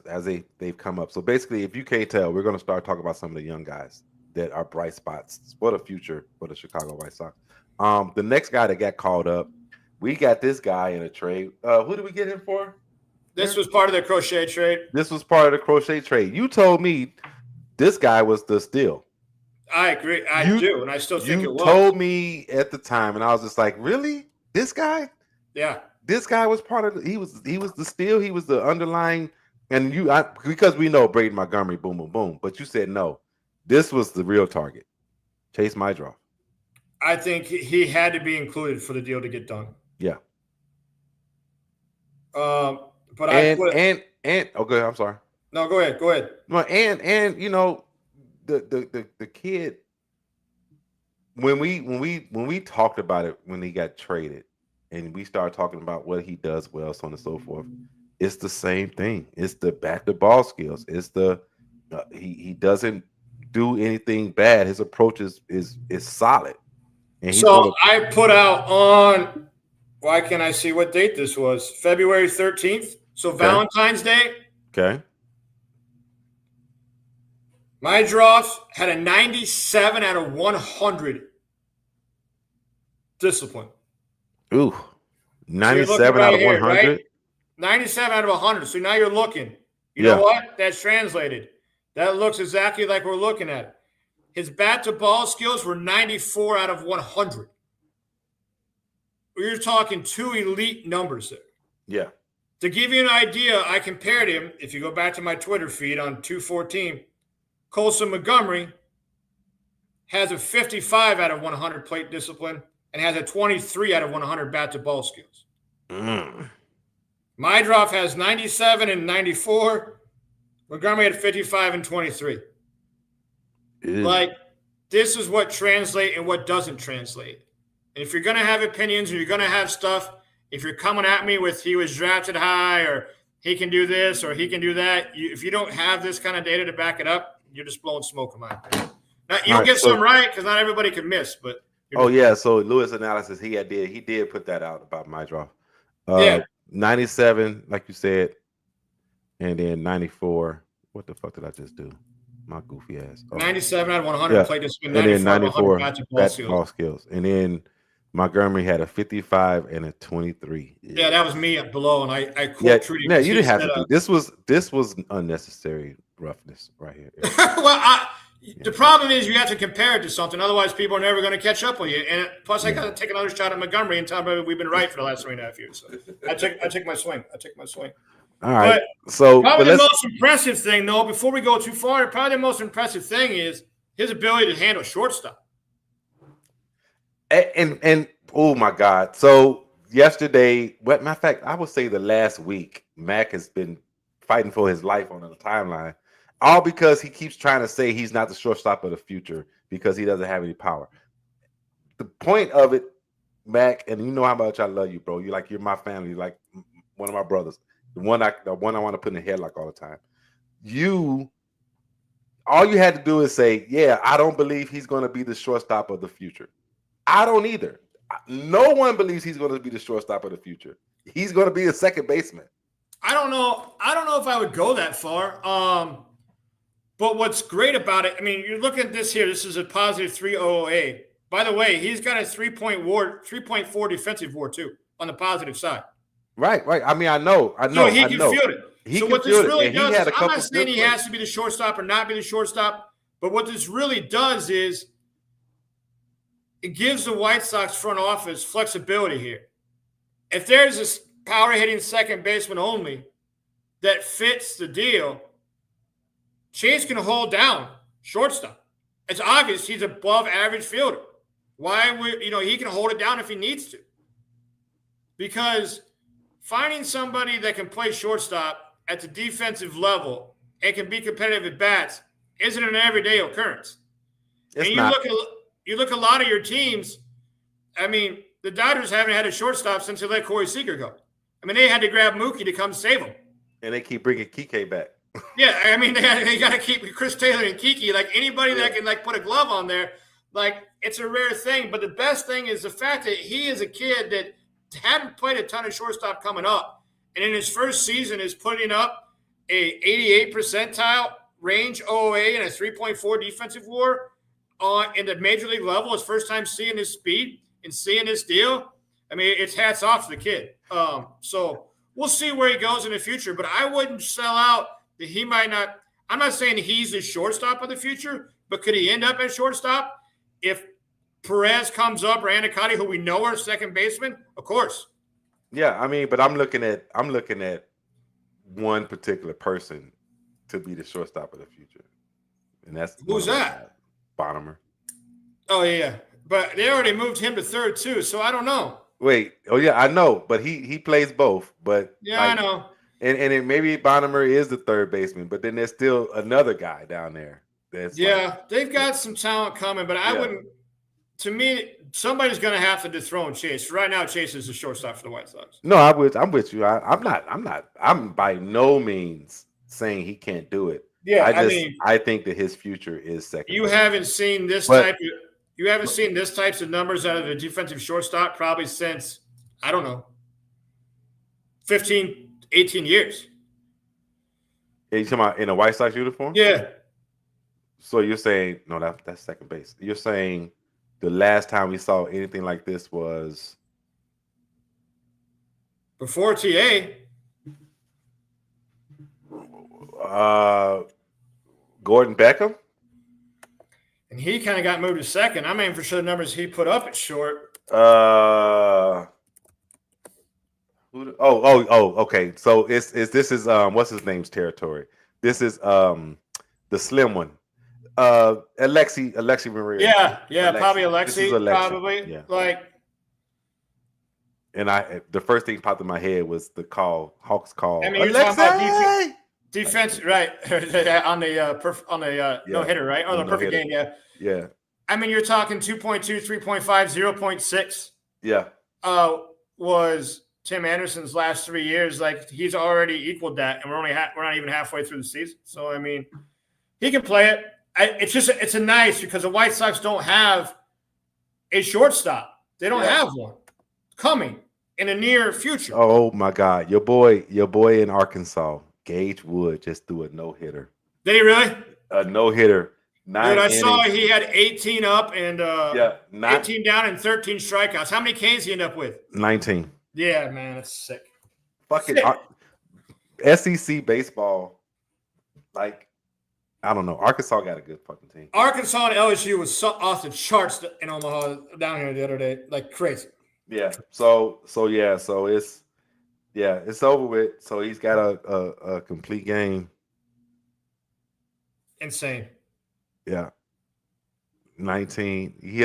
they've come up. So basically, if you can't tell, we're going to start talking about some of the young guys that are bright spots for the future for the Chicago White Sox. The next guy that got called up, we got this guy in a trade. Who did we get him for? This was part of the Crochet trade. This was part of the Crochet trade. You told me this guy was the steal. I agree. I do, and I still think it was. You told me at the time, and I was just like, really? This guy? Yeah. This guy was part of he was the steal. He was the underlying, and because we know Braden Montgomery, boom, boom, boom. But you said no. This was the real target. Chase Maidroff. I think he had to be included for the deal to get done. Yeah. But okay, I'm sorry. No, go ahead. Go ahead. No, and you know, the kid, when we talked about it when he got traded, and we started talking about what he does well, so on and so forth, it's the same thing. It's the back to ball skills. It's the he doesn't do anything bad. His approach is solid. And so I put out on, why can't I see what date this was? February 13th. So okay. Valentine's Day. Okay. Maidroff had a 97 out of 100 discipline. Ooh, 97 out of 100? Right? 97 out of 100. So now you're looking. You know what? That's translated. That looks exactly like we're looking at it. His bat-to-ball skills were 94 out of 100. You're talking two elite numbers there. Yeah. To give you an idea, I compared him, if you go back to my Twitter feed on 214, Colson Montgomery has a 55 out of 100 plate discipline and has a 23 out of 100 bat-to-ball skills. Maidroff has 97 and 94. Montgomery had 55 and 23. Like, this is what translates and what doesn't translate. And if you're going to have opinions or you're going to have stuff, if you're coming at me with he was drafted high or he can do this or he can do that, if you don't have this kind of data to back it up, you're just blowing smoke in my opinion. Now, you'll get some right because not everybody can miss. But so Lewis analysis, he did put that out about Maidroff. 97, like you said, and then 94. What the fuck did I just do? My goofy ass. 97 out of 100 plate discipline, and then 94 bat-to-ball skills. And then Montgomery had a 55 and a 23. Yeah, that was me below, and I quote Trudy. Yeah, you didn't have to do this was unnecessary roughness right here. Well, the problem is you have to compare it to something, otherwise people are never going to catch up with you. And plus, I got to take another shot at Montgomery and tell them we've been right for the last 3.5 years. So I take my swing. All right. But probably the most impressive thing, though, before we go too far, probably the most impressive thing is his ability to handle shortstop. And oh my God! So yesterday, matter of fact, I would say the last week, Mac has been fighting for his life on the timeline, all because he keeps trying to say he's not the shortstop of the future because he doesn't have any power. The point of it, Mac, and you know how much I love you, bro. You're my family, you're like one of my brothers. The one I want to put in the headlock all the time. All you had to do is say, yeah, I don't believe he's going to be the shortstop of the future. I don't either. No one believes he's going to be the shortstop of the future. He's going to be a second baseman. I don't know if I would go that far. But what's great about it, I mean, you're looking at this here. This is a positive 3.0 By the way, he's got a 3.4 defensive WAR too on the positive side. Right. I mean, I know. So he can field it. So what this really does is, I'm not saying he has to be the shortstop or not be the shortstop, but what this really does is it gives the White Sox front office flexibility here. If there's a power hitting second baseman only that fits the deal, Chase can hold down shortstop. It's obvious he's above average fielder. Why would he can hold it down if he needs to? Because finding somebody that can play shortstop at the defensive level and can be competitive at bats isn't an everyday occurrence. It's and not. You look at a lot of your teams. I mean, the Dodgers haven't had a shortstop since they let Corey Seager go. I mean, they had to grab Mookie to come save him. And they keep bringing Kike back. Yeah, I mean, they got to keep Chris Taylor and Kiki. Like, anybody that can, put a glove on there, it's a rare thing. But the best thing is the fact that he is a kid that hadn't played a ton of shortstop coming up. And in his first season is putting up a 88 percentile range OOA and a 3.4 defensive WAR in the major league level. His first time seeing his speed and seeing this deal. I mean, it's hats off to the kid. So we'll see where he goes in the future. But I wouldn't sell out that he might not. I'm not saying he's the shortstop of the future, but could he end up at shortstop if Perez comes up or Anacati, who we know are second baseman? Of course. Yeah, I mean, but I'm looking at one particular person to be the shortstop of the future, and that's Who's that? Bonner. Oh yeah, but they already moved him to third too, so I don't know. Wait, oh yeah, I know, but he plays both. But yeah, I know. And maybe Bonner is the third baseman, but then there's still another guy down there. They've got some talent coming, but I wouldn't. To me, somebody's going to have to dethrone Chase. Right now, Chase is the shortstop for the White Sox. No, I'm with you. I'm by no means saying he can't do it. Yeah, I think that his future is second. You haven't seen this types of numbers out of the defensive shortstop probably since, I don't know, 15, 18 years. Are you talking about in a White Sox uniform? Yeah. So you're saying no, that's second base. You're saying the last time we saw anything like this was before TA. Gordon Beckham. And he kind of got moved to second. I mean, for sure the numbers he put up at short. Okay. So this is what's his name's territory. This is the slim one. Alexi Maria. Yeah, probably Alexi. Probably. Yeah. Like, and the first thing popped in my head was the Hawks call. I mean, you're talking about defense, right? on the no hitter, right? Or the perfect game, yeah. Yeah. I mean, you're talking 2.2, 3.5, 0.6. Yeah. Was Tim Anderson's last 3 years. Like, he's already equaled that, and we're not even halfway through the season. So I mean, he can play it. It's a nice because the White Sox don't have a shortstop. They don't have one coming in the near future. Oh my God, your boy in Arkansas, Gage Wood, just threw a no-hitter. Did he really? A no-hitter. Dude, I saw he had 18 up and 18 down and 13 strikeouts. How many Ks he end up with? 19. Yeah, man, that's sick. Fucking SEC baseball, like. I don't know. Arkansas got a good fucking team. Arkansas and LSU was off the charts in Omaha down here the other day, like crazy. Yeah. So it's over with. So he's got a complete game. Insane. Yeah. 19. He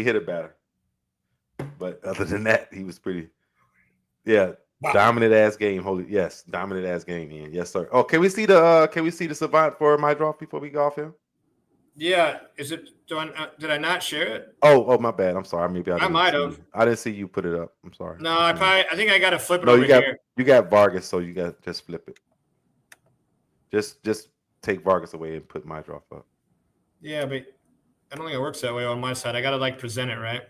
hit a batter. But other than that, he was pretty. Yeah. Wow. Dominant ass game. Dominant ass game, Ian. Yes, sir. Oh, can we see the savant for my draft before we go off here? Yeah. Is it? Did I not share it? Oh, my bad. I'm sorry. Maybe I might have. I didn't see you put it up. I'm sorry. No, I think I got to flip it over here. You got Vargas, so you got just flip it. Just take Vargas away and put my draft up. Yeah, but I don't think it works that way on my side. I got to present it, right?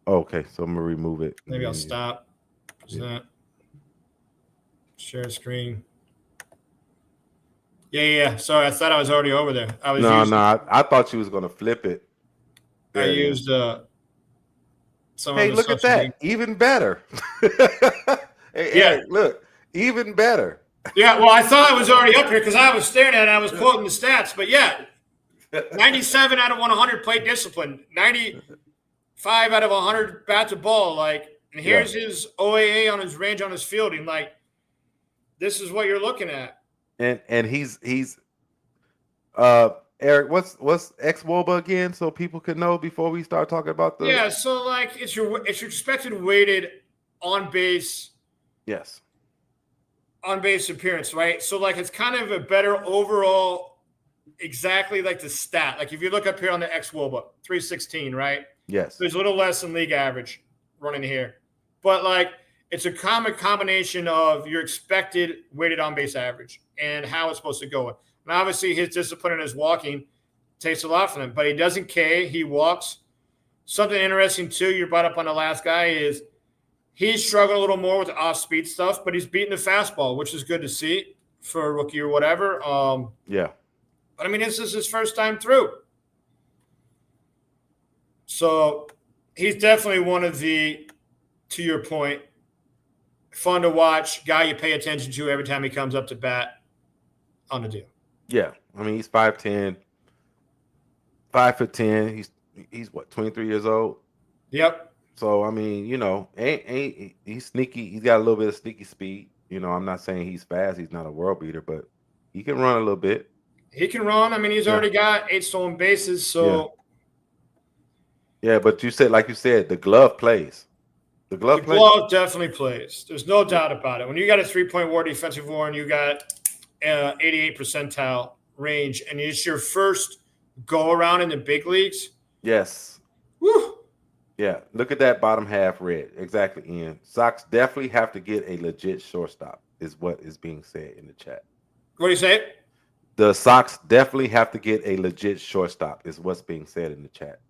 Okay, so I'm gonna remove it. Maybe I'll stop. Present. Yeah. Share screen. Yeah. Sorry, I thought I was already over there. I thought you was gonna flip it. I used some. Hey, look at that! Even better. Hey, Eric, look, even better. Yeah, well, I thought I was already up here because I was staring at it. I was quoting the stats, but 97 out of 100 plate discipline, 95 out of 100 bat to ball. Like, and here's his OAA on his range on his fielding. Like, this is what you're looking at. And he's Eric, what's ex-WOBA again, so people could know before we start talking about the. Yeah, so like it's your expected weighted on base. Yes. On base appearance, right? So like it's kind of a better overall, exactly like the stat. Like if you look up here on the ex-WOBA, 316, right? Yes. There's a little less than league average running here, but like. It's a common combination of your expected weighted on-base average and how it's supposed to go. And obviously his discipline and his walking takes a lot from him, but he doesn't K. He walks. Something interesting, too, you brought up on the last guy is he's struggled a little more with the off-speed stuff, but he's beating the fastball, which is good to see for a rookie or whatever. Yeah. But, I mean, this is his first time through. So he's definitely one of the, to your point, fun to watch, guy you pay attention to every time he comes up to bat on the deal. Yeah, I mean he's 5'10", 5'10". He's what, 23 years old. Yep. So I mean, ain't he's sneaky. He's got a little bit of sneaky speed. I'm not saying he's fast. He's not a world beater, but he can run a little bit. He can run. I mean, he's Yeah, already got 8 stolen bases. yeah, So yeah. But like you said, the glove plays. The the glove plays. glove definitely plays. There's no Yeah, doubt about it. When you got a 3-point WAR defensive WAR and you got 88 percentile range, and it's your first go around in the big leagues, yes. whew, Yeah. Look at that bottom half red. Exactly, Ian. Sox definitely have to get a legit shortstop, is what is being said in the chat. what do you say? The Sox definitely have to get a legit shortstop, is what's being said in the chat.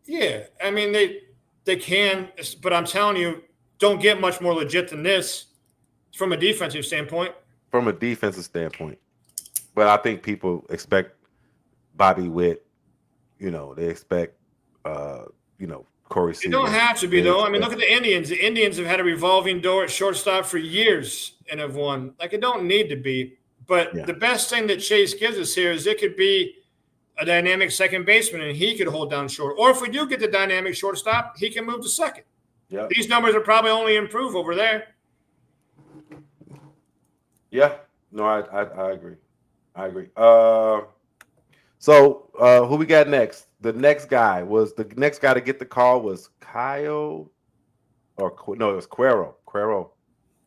Yeah, I mean they can, but I'm telling you, don't get much more legit than this from a defensive standpoint. From a defensive standpoint. But I think people expect Bobby Witt, they expect Corey It don't Seager. have to be They though. I mean, look expect at the Indians. The Indians have had a revolving door at shortstop for years and have won. Like it don't need to be. But yeah. the best thing that Chase gives us here is it could be a dynamic second baseman and he could hold down short. Or if we do get the dynamic shortstop, he can move to second. Yeah. These numbers will probably only improve over there. Yeah. No, I agree. I agree. So who we got next? The next guy to get the call was Kyle, or no, it was Cuero. Cuero.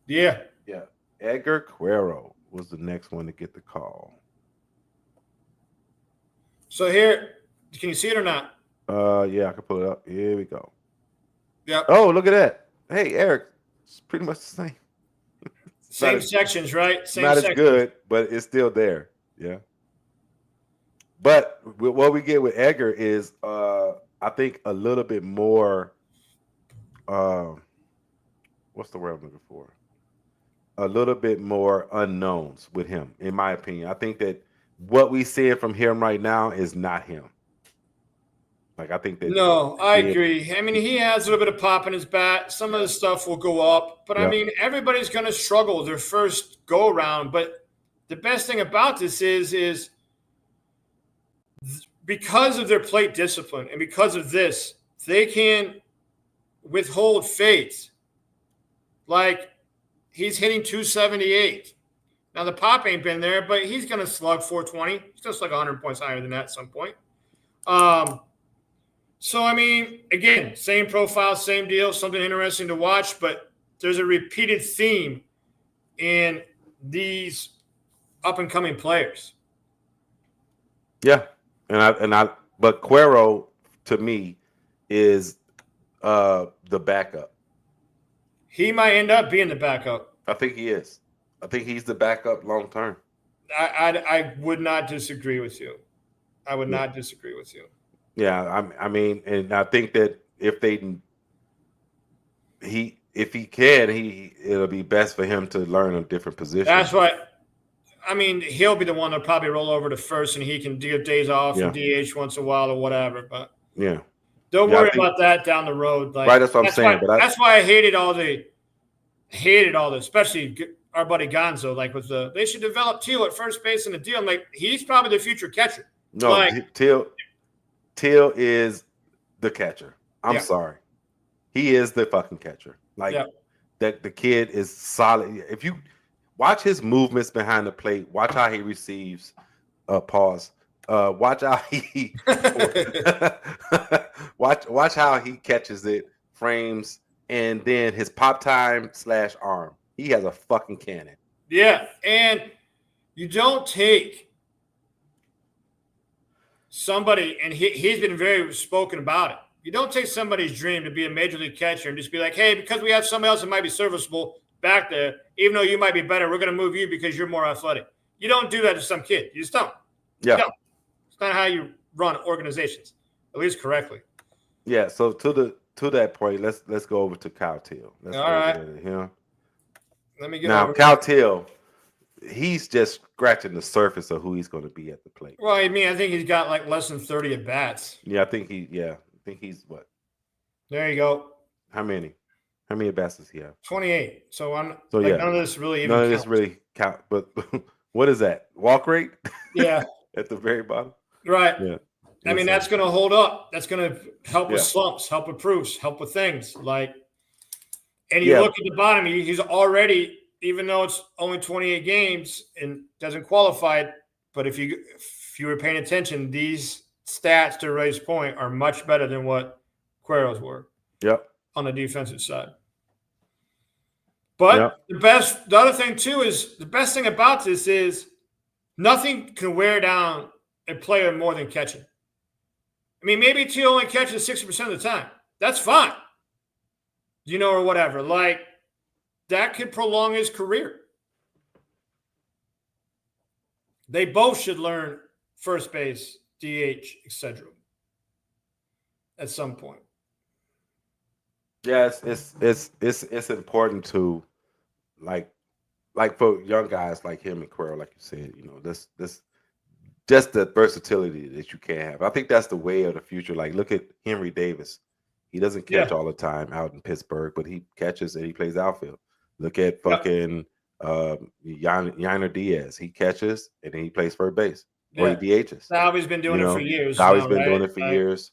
Yeah. Yeah. Edgar Cuero was the next one to get the call. So here, can you see it or not? Yeah, I can pull it up. Here we go. Yep. Oh, look at that. Hey, Eric, it's pretty much the same. Same sections, right? Same not sections. as good, but it's still there. Yeah. But what we get with Edgar is, I think, a little bit more. What's the word I'm looking for? A little bit more unknowns with him, in my opinion. I think that what we see from him right now is not him. Like, I think that. No, I agree. I mean, he has a little bit of pop in his bat. Some of the stuff will go up, but I mean, everybody's going to struggle their first go around. But the best thing about this is because of their plate discipline and because of this, they can withhold fades. Like he's hitting 278. Now the pop ain't been there, but he's going to slug 420. He's going to slug 100 points higher than that at some point. So, I mean, again, same profile, same deal, something interesting to watch, but there's a repeated theme in these up-and-coming players. Yeah, but Cuero, to me, is the backup. He might end up being the backup. I think he is. I think he's the backup long term. I would not disagree with you. I would not disagree with you. Yeah, I mean, and I think that if he can, it'll be best for him to learn a different position. That's what I mean. He'll be the one that'll probably roll over to first, and he can do days off and DH once in a while or whatever. But don't worry about that down the road. Like, right, that's what I'm saying. That's why I hated all this, especially our buddy Gonzo. Like they should develop Teal at first base in the deal. I'm like, he's probably the future catcher. No, like, Teal is the catcher. I'm sorry. He is the fucking catcher. Like that the kid is solid. If you watch his movements behind the plate, watch how he receives pause. Watch how he watch how he catches it, frames, and then his pop time / arm. He has a fucking cannon. Yeah, and you don't take somebody, and he's been very spoken about it. You don't take somebody's dream to be a major league catcher and just be like, hey, because we have somebody else that might be serviceable back there, even though you might be better, we're going to move you because you're more athletic. You don't do that to some kid. You just don't. Yeah. You don't. It's not how you run organizations, at least correctly. Yeah, so to that point, let's go over to Kyle Teal. All right. Him. Let me get now over Kyle Teal. He's just scratching the surface of who he's going to be at the plate. Well, I mean, I think he's got like less than 30 at bats. Yeah, I think he's what? There you go. How many at bats does he have? 28. So none of this really count. But What is that? Walk rate? Yeah. At the very bottom? Right. Yeah. I mean, that's going to hold up. That's going to help with Yeah. slumps, help with proofs, help with things. Like, and you Yeah. look at the bottom, he's already, even though it's only 28 games and doesn't qualify, but if you were paying attention, these stats, to Ray's point, are much better than what Cuero's were. Yep. On the defensive side. But the other thing too is the best thing about this is nothing can wear down a player more than catching. I mean, maybe he only catches 60% of the time. That's fine. Or whatever. Like, that could prolong his career. They both should learn first base, DH, etc. at some point. Yeah, it's important to like for young guys like him and Cuero, like you said, this just the versatility that you can have. I think that's the way of the future. Like, look at Henry Davis. He doesn't catch all the time out in Pittsburgh, but he catches and he plays outfield. Look at fucking Yainer Diaz. He catches and then he plays first base. Or he DHs. Now he's been doing it for years. Now he's been doing it for years.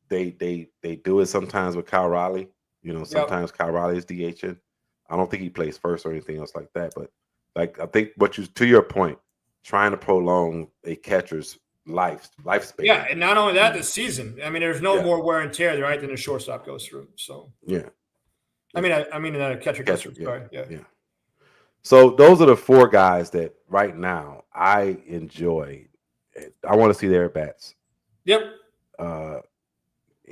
They do it sometimes with Kyle Riley. Sometimes Kyle Riley is DHing. I don't think he plays first or anything else like that. But like, I think to your point, trying to prolong a catcher's lifespan. Yeah, and not only that, the season. I mean, there's no more wear and tear, right, than a shortstop goes through. So yeah. I mean a catcher goes through. Sorry. Yeah. So those are the four guys that right now I enjoy. I want to see their bats. Yep.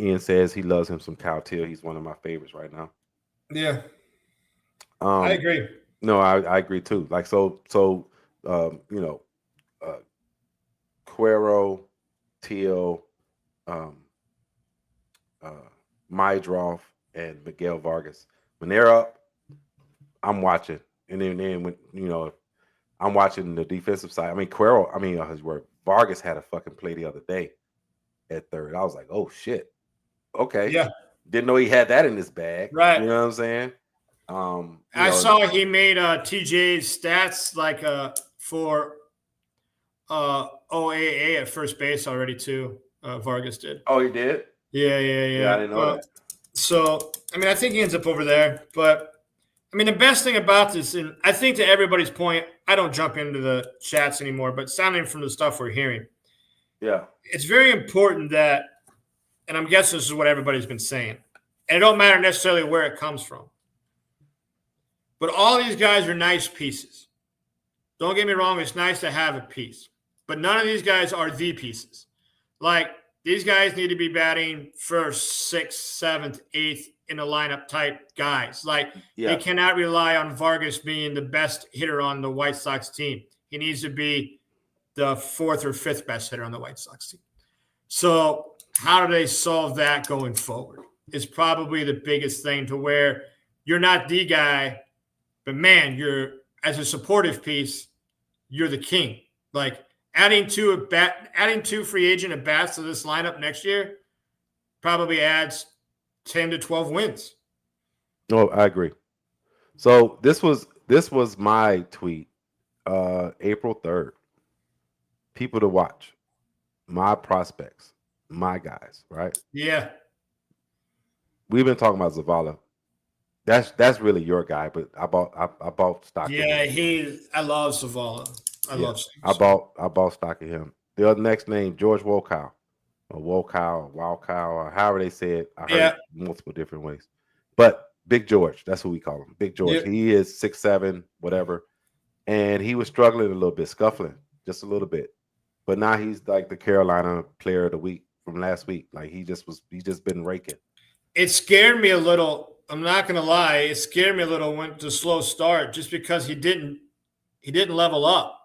Ian says he loves him some Kyle Till. He's one of my favorites right now. Yeah. I agree. No, I agree too. Like Cuero, Till, Mydroff, and Miguel Vargas. When they're up, I'm watching. And then when I'm watching the defensive side. I mean, Vargas had a fucking play the other day at third. I was like, oh shit. Okay. Yeah. Didn't know he had that in his bag. Right. You know what I'm saying? I saw he made TJ's stats like for OAA at first base already too. Vargas did. Oh, he did? Yeah. I didn't know that. So, I mean, I think he ends up over there. But, I mean, the best thing about this, and I think to everybody's point, I don't jump into the chats anymore, but sounding from the stuff we're hearing, it's very important that, and I'm guessing this is what everybody's been saying, and it don't matter necessarily where it comes from, but all these guys are nice pieces. Don't get me wrong, it's nice to have a piece, but none of these guys are the pieces. Like, these guys need to be batting first, sixth, seventh, eighth in the lineup type guys. Like, they cannot rely on Vargas being the best hitter on the White Sox team. He needs to be the fourth or fifth best hitter on the White Sox team. So how do they solve that going forward? It's probably the biggest thing, to where you're not the guy, but man, you're, as a supportive piece, you're the king. Like, adding two free agent at bats to this lineup next year probably adds 10 to 12 wins. No, I agree. So this was my tweet, April 3rd. People to watch, my prospects, my guys, right? Yeah. We've been talking about Zavala. That's really your guy, but I bought stock. Yeah, I love Zavala. I bought stock of him. The other next name, George Wokow, or Wokow, or however they say it. I heard multiple different ways. But Big George, that's who we call him. Big George. Yep. He is 6'7", whatever. And he was struggling a little bit, scuffling just a little bit. But now he's like the Carolina Player of the Week from last week. Like, he's just been raking. It scared me a little. I'm not gonna lie. It scared me a little when the slow start, just because he didn't level up.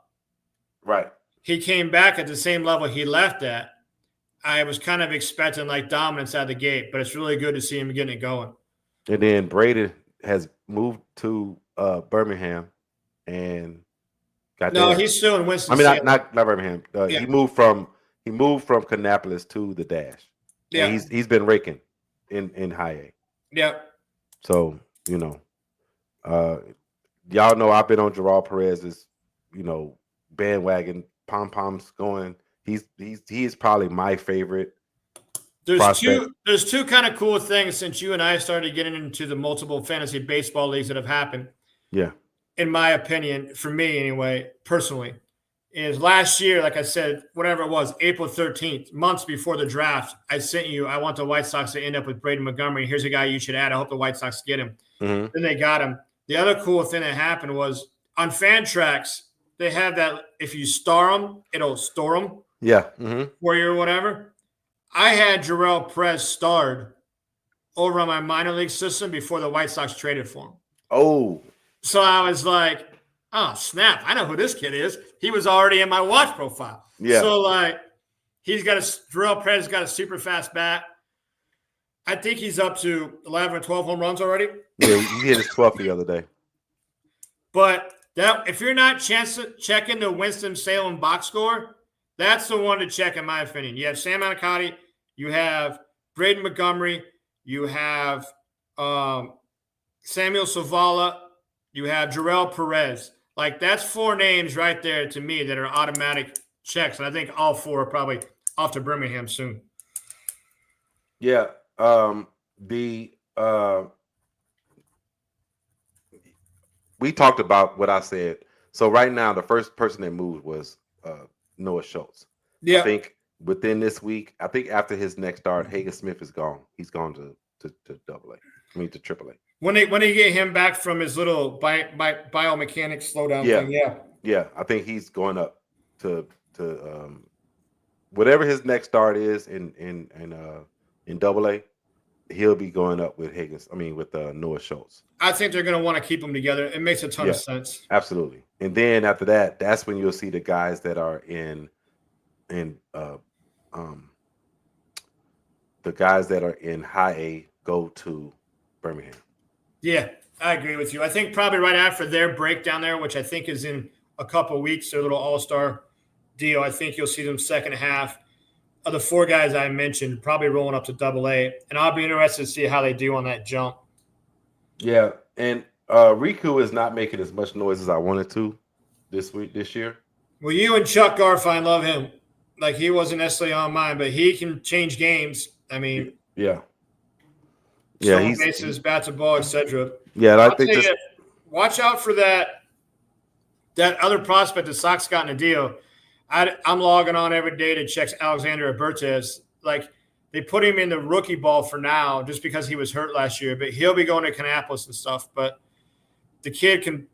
Right. He came back at the same level he left at. I was kind of expecting like dominance out of the gate, but it's really good to see him getting it going. And then Brady has moved to Birmingham and he's still in Winston. I mean, not Birmingham. He moved from Kannapolis to the Dash. Yeah, and he's been raking in high A. Yeah. So y'all know I've been on Gerald Perez's bandwagon pom poms going. He is probably my favorite There's prospect. two kind of cool things since you and I started getting into the multiple fantasy baseball leagues that have happened. Yeah. In my opinion, for me anyway, personally, is last year, like I said, whatever it was, April 13th, months before the draft, I sent you, I want the White Sox to end up with Braden Montgomery. Here's a guy you should add. I hope the White Sox get him. Mm-hmm. Then they got him. The other cool thing that happened was on Fantrax, they have that if you star them, it'll store them. Yeah. Mm-hmm. For you or whatever. I had Jarrell Perez starred over on my minor league system before the White Sox traded for him. Oh. So I was like, oh, snap. I know who this kid is. He was already in my watch profile. Yeah. So, like, Jarrell Perez got a super fast bat. I think he's up to 11 or 12 home runs already. Yeah, he hit his 12th the other day. But if you're not checking the Winston-Salem box score, that's the one to check, in my opinion. You have Sam Manicotti, you have Braden Montgomery, you have Samuel Savala, you have Jarrell Perez. Like, that's 4 names right there to me that are automatic checks. And I think all 4 are probably off to Birmingham soon. Yeah. We talked about what I said. So right now, the first person that moved was Noah Schultz. Yeah. I think within this week, I think after his next start, Hagen Smith is gone. He's gone to AA. I mean to AAA. When they get him back from his little biomechanics slowdown thing, yeah. Yeah, I think he's going up to whatever his next start is in AA. He'll be going up with Noah Schultz. I think they're going to want to keep them together. It makes a ton of sense. Absolutely. And then after that, that's when you'll see the guys that are in the guys that are in high A go to Birmingham. Yeah, I agree with you. I think probably right after their break down there, which I think is in a couple of weeks, their little all-star deal, I think you'll see them second half of the 4 guys I mentioned probably rolling up to AA. And I'll be interested to see how they do on that jump. Yeah, and Riku is not making as much noise as I wanted to this year. Well, you and Chuck Garfine love him. Like, he wasn't necessarily on mine, but he can change games. I mean, yeah, stolen bases, bats a ball, etc. Yeah, I think watch out for that other prospect the Sox got in a deal. I'm logging on every day to check Alexander Abertes. Like, they put him in the rookie ball for now just because he was hurt last year, but he'll be going to Kannapolis and stuff. But the kid can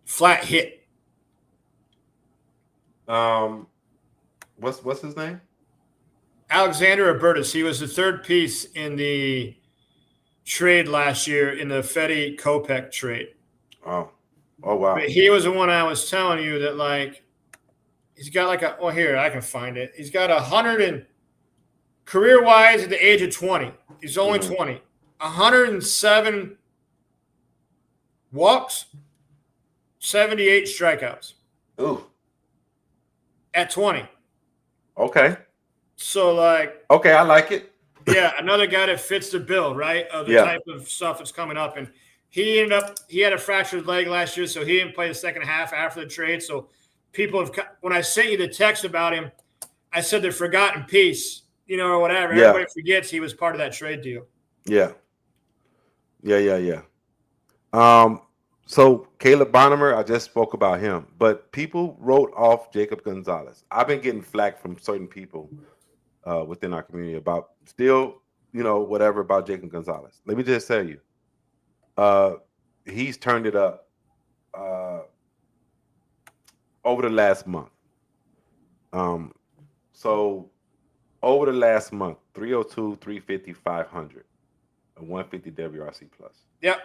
flat hit. What's his name? Alexander Abertes. He was the 3rd piece in the trade last year in the Fetty Kopech trade. Oh wow! But he was the one I was telling you that, like, he's got like here I can find it. He's got 100 and career-wise at the age of 20. He's only 20. 107 walks, 78 strikeouts. Ooh. At 20. Okay. So, like. Okay, I like it. Yeah, another guy that fits the bill, right, of the type of stuff that's coming up. And he had a fractured leg last year, so he didn't play the second half after the trade. So when I sent you the text about him, I said the forgotten piece, or whatever. Yeah. Everybody forgets he was part of that trade deal. Yeah. So Caleb Bonham, I just spoke about him, but people wrote off Jacob Gonzalez. I've been getting flack from certain people within our community about whatever about Jacob Gonzalez. Let me just tell you, he's turned it up over the last month. So over the last month, 302, 350, 500, a 150 WRC plus. Yep.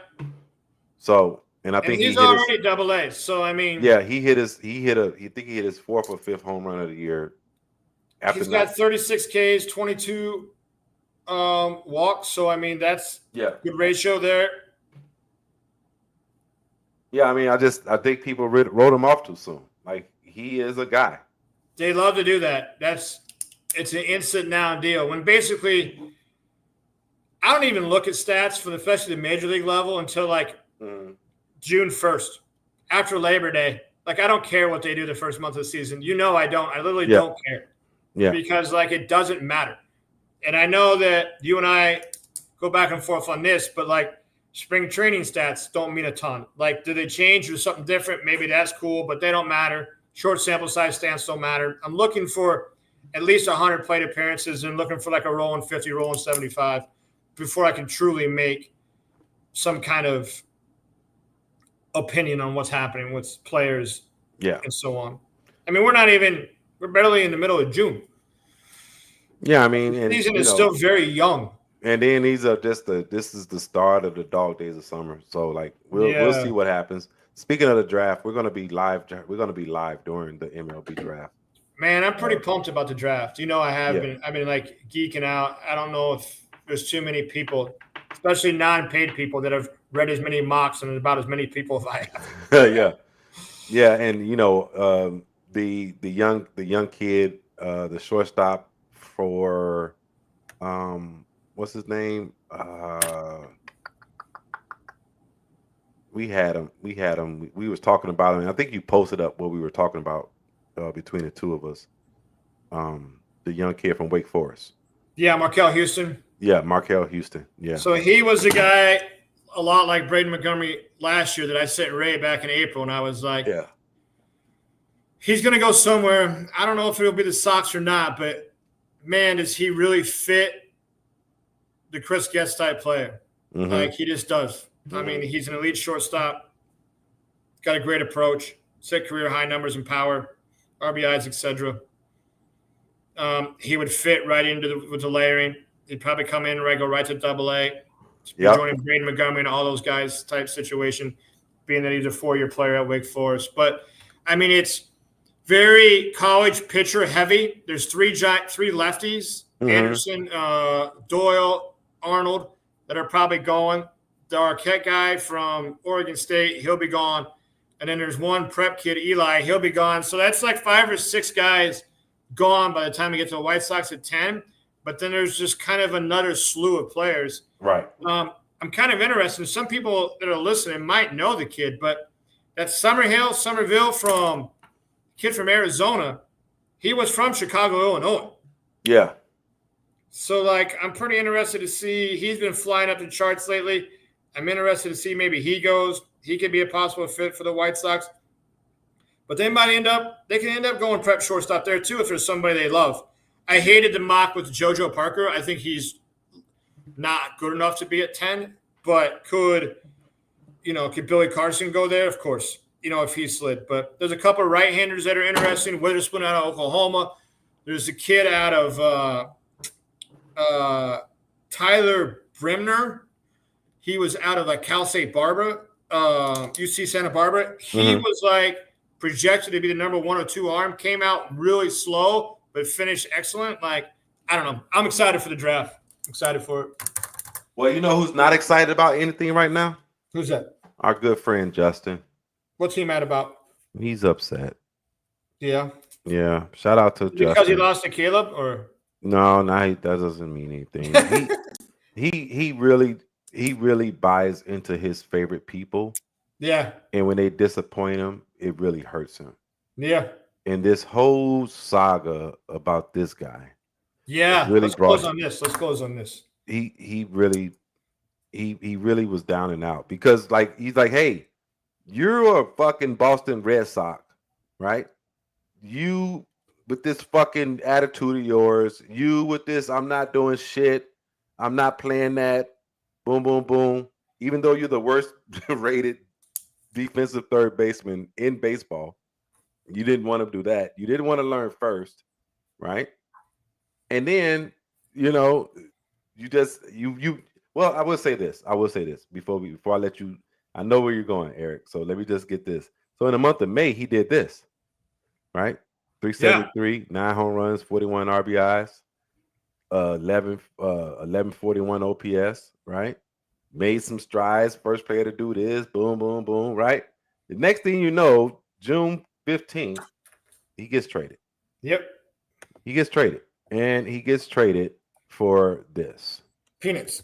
So, and I think he's already AA. So I mean, yeah, he hit his 4th or 5th home run of the year. He's got 36 Ks, 22 walks. So I mean, that's good ratio there. Yeah, I mean, I think people wrote him off too soon. Like, he is a guy. They love to do that. It's an instant now deal. When basically, I don't even look at stats for especially the major league level until like June 1st, after Labor Day. like, I don't care what they do the first month of the season. I don't. I literally Yeah. don't care. Yeah. Because, like, it doesn't matter. And I know that you and I go back and forth on this, but, like, spring training stats don't mean a ton. Like, do they change or something different? Maybe that's cool, but they don't matter. Short sample size stats don't matter. I'm looking for at least 100 plate appearances and looking for, like, a rolling 50, rolling 75 before I can truly make some kind of opinion on what's happening with players and so on. I mean, we're barely in the middle of June. Yeah, I mean, the season is still very young. And then this is the start of the dog days of summer. So like we'll see what happens. Speaking of the draft, we're gonna be live. We're gonna be live during the MLB draft. Man, I'm pretty pumped about the draft. I have been. I've been like geeking out. I don't know if there's too many people, especially non-paid people, that have read as many mocks and about as many people as I have. yeah, and the young kid, the shortstop for what's his name? We had him. We was talking about him. I think you posted up what we were talking about between the two of us. The young kid from Wake Forest. Yeah, Markel Houston. Yeah, Markel Houston. Yeah. So he was the guy, a lot like Braden Montgomery last year, that I sent Ray back in April, and I was like, yeah, he's going to go somewhere. I don't know if it'll be the Sox or not, but man, does he really fit the Chris Getz type player? Mm-hmm. Like, he just does. I mean, he's an elite shortstop, got a great approach, set career high numbers in power, RBIs, etc. He would fit right into with the layering. He'd probably come in go right to Double-A, joining Braden Montgomery and all those guys type situation, being that he's a 4-year player at Wake Forest. But I mean, it's very college pitcher heavy. There's three lefties, Anderson, Doyle, Arnold, that are probably going. The Arquette guy from Oregon State, he'll be gone. And then there's one prep kid, Eli, he'll be gone. So that's like 5 or 6 guys gone by the time we get to the White Sox at 10. But then there's just kind of another slew of players. Right. I'm kind of interested. Some people that are listening might know the kid, but that Somerville from kid from Arizona, he was from Chicago, Illinois. Yeah. So, like, I'm pretty interested to see. He's been flying up the charts lately. I'm interested to see maybe he goes. He could be a possible fit for the White Sox. But they can end up going prep shortstop there too if there's somebody they love. I hated the mock with JoJo Parker. I think he's not good enough to be at 10, but could Billy Carson go there? Of course, if he slid. But there's a couple of right-handers that are interesting. Witherspoon out of Oklahoma. There's a kid out of Tyler Brimner. He was out of Cal State UC Santa Barbara. He was like projected to be the number 1 or 2 arm. Came out really slow, but finished excellent. Like, I don't know. I'm excited for the draft. Excited for it. Well, you know who's not excited about anything right now? Who's that? Our good friend Justin. What's he mad about? He's upset. Yeah. Yeah. Shout out to Justin. Because he lost to Caleb, or no, that doesn't mean anything. he really buys into his favorite people. Yeah. And when they disappoint him, it really hurts him. Yeah. And this whole saga about this guy. Yeah. Really Let's close on this. He really was down and out because he's like, hey, you're a fucking Boston Red Sox, right? You with this fucking attitude of yours, you with this, I'm not doing shit. I'm not playing that. Boom, boom, boom. Even though you're the worst rated defensive third baseman in baseball, you didn't want to do that. You didn't want to learn first, right? And then, well, I will say this before I let you, I know where you're going, Eric. So let me just get this. So in the month of May, he did this, right? 373, 9 home runs, 41 RBIs, 1141 OPS, right? Made some strides. First player to do this. Boom, boom, boom, right? The next thing you know, June 15th, he gets traded. Yep. He gets traded. And he gets traded for this. Peanuts.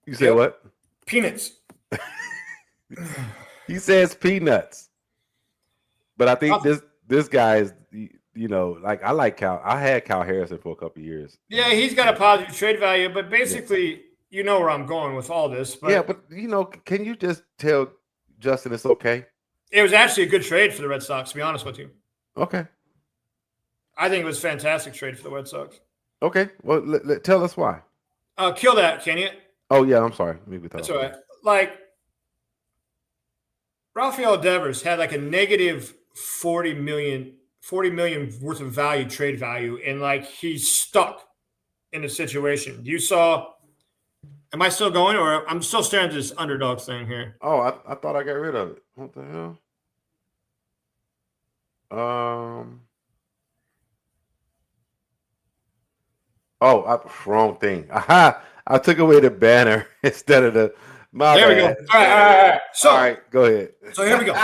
You say what? Peanuts. He says peanuts. But I think this guy is, like I like Cal. I had Cal Harrison for a couple of years. Yeah, he's got a positive trade value, but basically, you know where I'm going with all this. But yeah, but can you just tell Justin it's okay? It was actually a good trade for the Red Sox, to be honest with you. Okay. I think it was a fantastic trade for the Red Sox. Okay. Well, tell us why. Kill that, can you? Oh, yeah, I'm sorry. That's all right. Like, Rafael Devers had like a negative 40 million worth of trade value, and like he's stuck in a situation. You saw, am I still going, or I'm still staring at this underdog thing here? Oh, I thought I got rid of it. What the hell? Wrong thing. Aha! I took away the banner instead of the. There we go. All right. So, all right, go ahead. So here we go.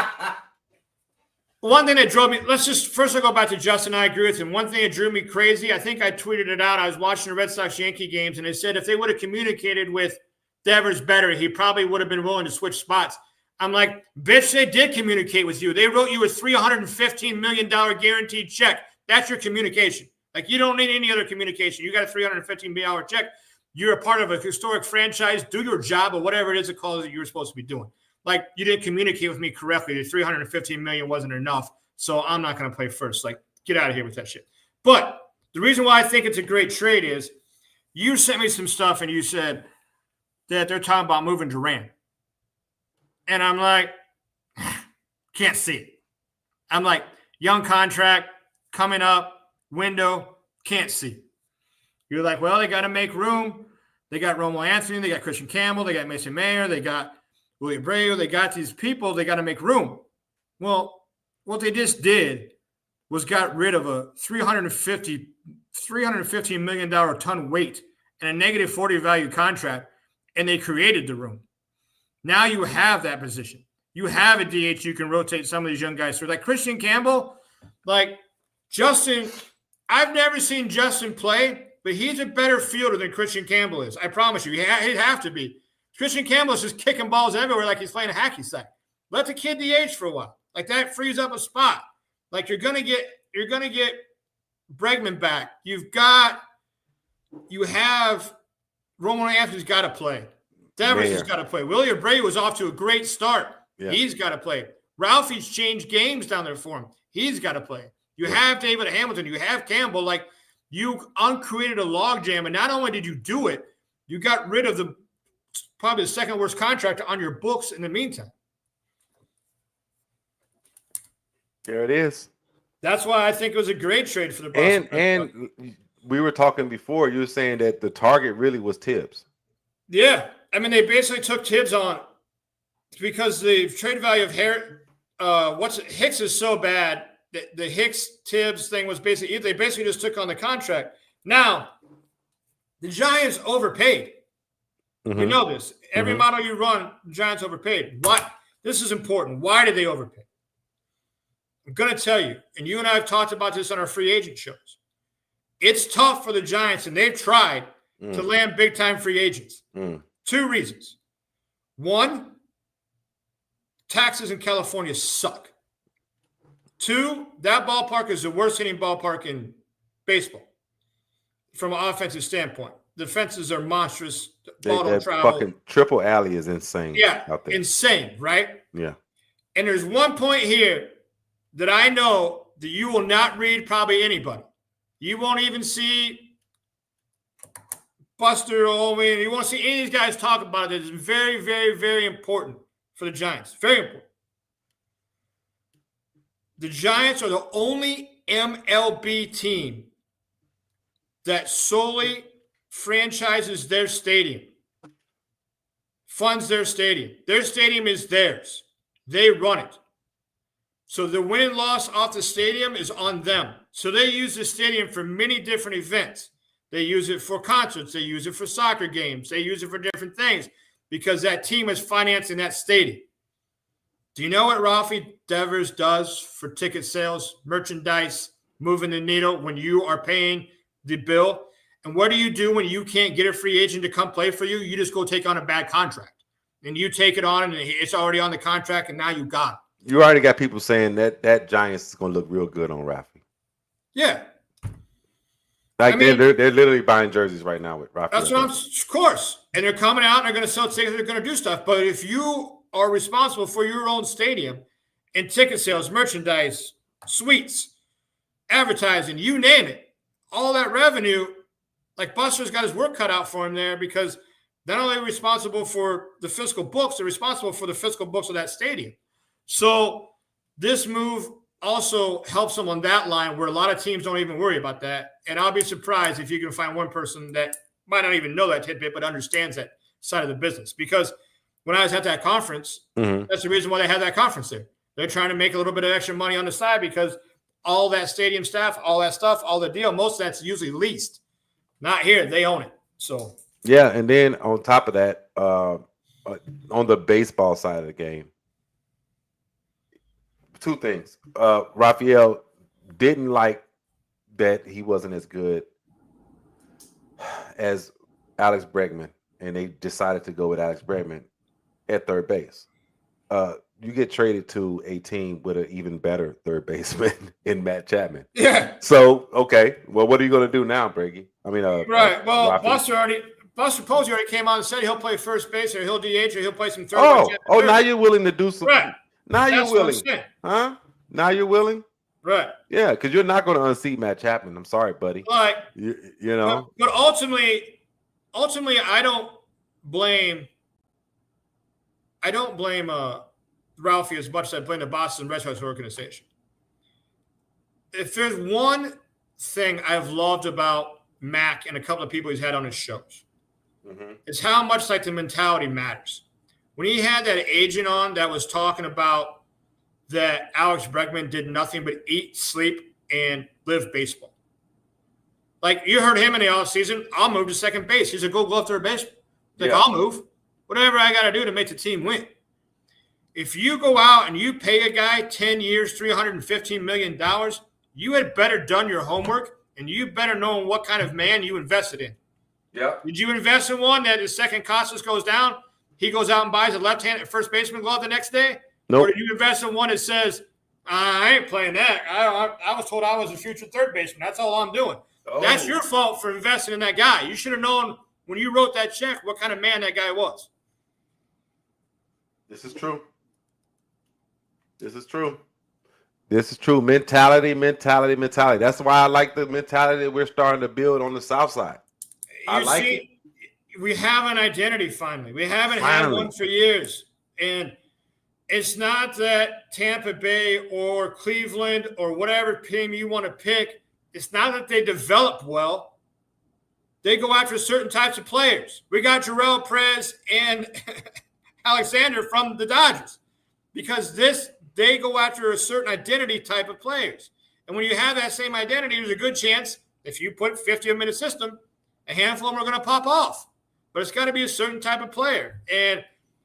One thing that drove me, first I'll go back to Justin. I agree with him. One thing that drew me crazy, I think I tweeted it out. I was watching the Red Sox Yankee games, and they said if they would have communicated with Devers better, he probably would have been willing to switch spots. I'm like, bitch, they did communicate with you. They wrote you a $315 million guaranteed check. That's your communication. Like, you don't need any other communication. You got a $315 million check. You're a part of a historic franchise. Do your job or whatever it is it calls that you were supposed to be doing. Like, you didn't communicate with me correctly. The $315 million wasn't enough, so I'm not going to play first. Like, get out of here with that shit. But the reason why I think it's a great trade is you sent me some stuff and you said that they're talking about moving Duran. And I'm like, can't see it. I'm like, young contract, coming up, window, can't see. You're like, well, they got to make room. They got Romo Anthony. They got Christian Campbell. They got Mason Mayer. They got William Abreu. They got these people. They got to make room. Well, what they just did was got rid of a $315 million ton weight and a negative 40 value contract, and they created the room. Now you have that position. You have a DH you can rotate some of these young guys through. Like Christian Campbell, like Justin, I've never seen Justin play, but he's a better fielder than Christian Campbell is. I promise you. He'd have to be. Christian Campbell is just kicking balls everywhere like he's playing a hacky sack. Let the kid DH for a while. Like, that frees up a spot. Like, you're gonna get Bregman back. You have Roman Anthony's got to play. Devers has got to play. William Abreu was off to a great start. Yeah. He's got to play. Ralphie's changed games down there for him. He's got to play. You have David Hamilton. You have Campbell. Like, you uncreated a logjam, and not only did you do it, you got rid of probably the second worst contract on your books in the meantime. There it is. That's why I think it was a great trade for the Boston. And we were talking before. You were saying that the target really was Tibbs. Yeah, I mean, they basically took Tibbs on because the trade value of Hicks is so bad that the Hicks-Tibbs thing was they basically just took on the contract. Now, the Giants overpaid. Mm-hmm. You know this. Every model you run, the Giants overpaid. What? This is important. Why did they overpay? I'm going to tell you, and you and I have talked about this on our free agent shows. It's tough for the Giants, and they've tried to land big-time free agents. Two reasons. One, taxes in California suck. Two, that ballpark is the worst hitting ballpark in baseball from an offensive standpoint. The fences are monstrous. Ball don't travel. Fucking Triple Alley is insane. Yeah, out there. Insane, right? Yeah. And there's one point here that I know that you will not read probably anybody. You won't even see Buster Olney. You won't see any of these guys talk about it. It's very, very, very important for the Giants. Very important. The Giants are the only MLB team that solely franchises their stadium, funds their stadium. Their stadium is theirs. They run it. So the win and loss off the stadium is on them. So they use the stadium for many different events. They use it for concerts. They use it for soccer games. They use it for different things because that team is financing that stadium. Do you know what Ralphie Devers does for ticket sales, merchandise, moving the needle when you are paying the bill? And what do you do when you can't get a free agent to come play for you? You just go take on a bad contract. And you take it on, and it's already on the contract, and now you got it. You already got people saying that Giants is going to look real good on Rafi. Yeah. Like they're literally buying jerseys right now with Rafi. That's what of course. And they're coming out and they're going to sell tickets. They're going to do stuff. But if you are responsible for your own stadium and ticket sales, merchandise, suites, advertising, you name it, all that revenue, like Buster's got his work cut out for him there because not only are they responsible for the fiscal books, they're responsible for the fiscal books of that stadium. So this move also helps them on that line where a lot of teams don't even worry about that. And I'll be surprised if you can find one person that might not even know that tidbit, but understands that side of the business. Because when I was at that conference, that's the reason why they had that conference there. They're trying to make a little bit of extra money on the side because all that stadium staff, all that stuff, all the deal, most of that's usually leased. Not here. They own it. So yeah, and then on top of that, on the baseball side of the game, two things. Raphael didn't like that he wasn't as good as Alex Bregman, and they decided to go with Alex Bregman at third base. You get traded to a team with an even better third baseman in Matt Chapman. Yeah. So, okay. Well, what are you going to do now, Brady? I mean, right. Well, Buster Posey already came out and said he'll play first base or he'll DH or he'll play some third. Oh, now you're willing to do something. Right. Now you're willing. Huh? Now you're willing? Right. Yeah, because you're not going to unseat Matt Chapman. I'm sorry, buddy. Like, you know. But ultimately, I don't blame Ralphie as much as I blame the Boston Red Sox organization. If there's one thing I've loved about Mac and a couple of people he's had on his shows, it's how much like the mentality matters. When he had that agent on that was talking about that Alex Bregman did nothing but eat, sleep, and live baseball. Like, you heard him in the offseason, I'll move to second base. He's a gold glove third baseman. Like, I'll move. Whatever I got to do to make the team win. If you go out and you pay a guy 10 years, $315 million, you had better done your homework, and you better know what kind of man you invested in. Yeah. Did you invest in one that his second Costas goes down, he goes out and buys a left-handed first baseman glove the next day? Nope. Or did you invest in one that says, I ain't playing that. I was told I was a future third baseman. That's all I'm doing. Oh. That's your fault for investing in that guy. You should have known when you wrote that check what kind of man that guy was. This is true. This is true. This is true. Mentality. That's why I like the mentality that we're starting to build on the South Side. I like it. We have an identity finally. We haven't had one for years. And it's not that Tampa Bay or Cleveland or whatever team you want to pick, it's not that they develop well. They go after certain types of players. We got Jarrell Perez and Alexander from the Dodgers because they go after a certain identity type of players. And when you have that same identity, there's a good chance if you put 50 of them in a system, a handful of them are going to pop off. But it's got to be a certain type of player. And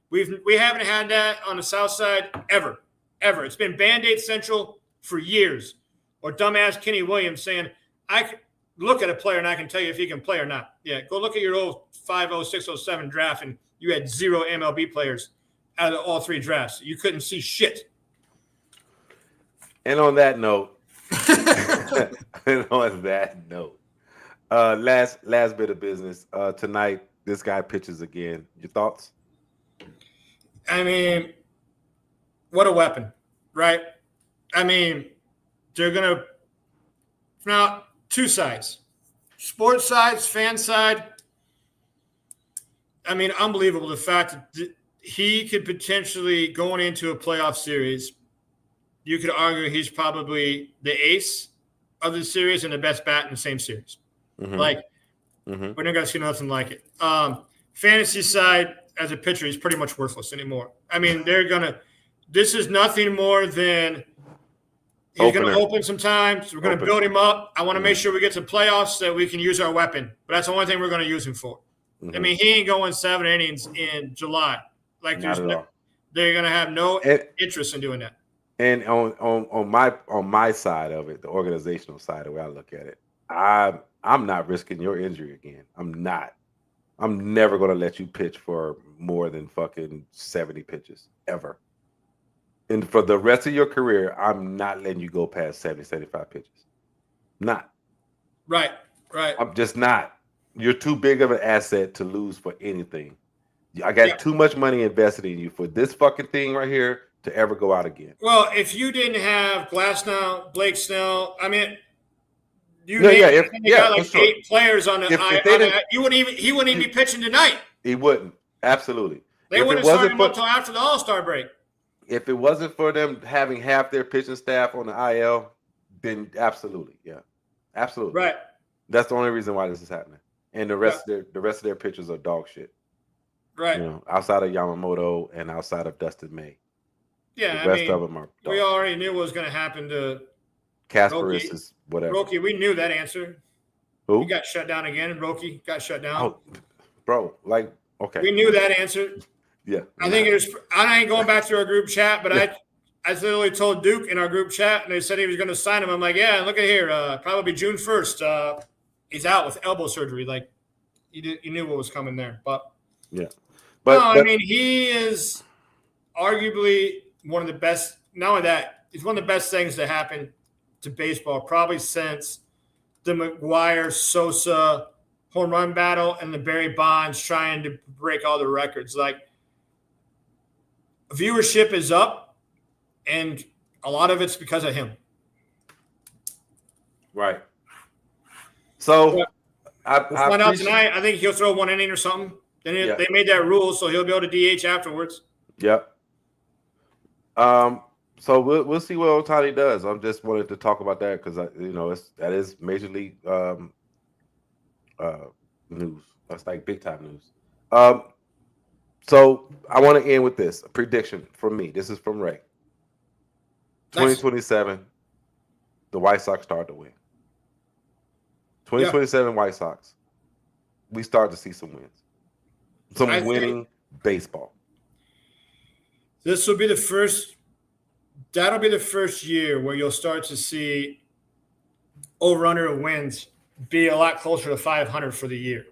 we haven't had that on the South Side ever. It's been Band-Aid Central for years. Or dumbass Kenny Williams saying, I can look at a player and I can tell you if he can play or not. Yeah, go look at your old 5-0, 6-0-7 draft, and you had 0 MLB players out of all 3 drafts. You couldn't see shit. And on that note, last bit of business. Tonight, this guy pitches again. Your thoughts? I mean, what a weapon, right? I mean, they're going to – now, 2 sides. Sports sides, fan side. I mean, unbelievable. The fact that he could potentially, going into a playoff series, you could argue he's probably the ace of the series and the best bat in the same series. We're not going to see nothing like it. Fantasy side, as a pitcher, he's pretty much worthless anymore. I mean, this is nothing more than he's going to open sometimes. We're going to build him up. I want to make sure we get to playoffs so that we can use our weapon. But that's the only thing we're going to use him for. I mean, he ain't going 7 innings in July. Like, they're going to have no interest in doing that. And on my side of it, the organizational side, the way I look at it, I'm not risking your injury again. I'm not. I'm never going to let you pitch for more than fucking 70 pitches ever. And for the rest of your career, I'm not letting you go past 70, 75 pitches. Not. Right. I'm just not. You're too big of an asset to lose for anything. I got too much money invested in you for this fucking thing right here to ever go out again. Well, if you didn't have Glasnow, Blake Snell, I mean, you got like 8 players on the he wouldn't even be pitching tonight. He wouldn't. Absolutely. They wouldn't have started him up until after the All-Star break. If it wasn't for them having half their pitching staff on the IL, then absolutely, yeah, absolutely. Right. That's the only reason why this is happening. And the rest of their pitchers are dog shit. Right. You know, outside of Yamamoto and outside of Dustin May. Yeah, the rest of them are dog. We already knew what was going to happen to Kasparis is whatever. Roki, we knew that answer. Who? He got shut down again, and Roki got shut down. Oh, bro, like, okay. We knew that answer. Yeah. I think I ain't going back to our group chat, but I literally told Duke in our group chat, and they said he was going to sign him. I'm like, yeah, look at here. Probably June 1st. He's out with elbow surgery. Like, you knew what was coming there. But yeah. I mean, he is arguably one of the best. Not only that, he's one of the best things that happened to baseball probably since the McGuire Sosa home run battle and the Barry Bonds trying to break all the records. Like, viewership is up, and a lot of it's because of him. Right. So we'll find out tonight. I think he'll throw 1 inning or something. Then they made that rule, so he'll be able to DH afterwards. Yep. So we'll see what Ohtani does. I just wanted to talk about that because that is major league news. That's like big time news. So I want to end with this a prediction from me. This is from Ray. 2027, the White Sox start to win. 2027 White Sox, we start to see some wins, some winning baseball. This will be the first. That'll be the first year where you'll start to see over/under wins be a lot closer to 500 for the year.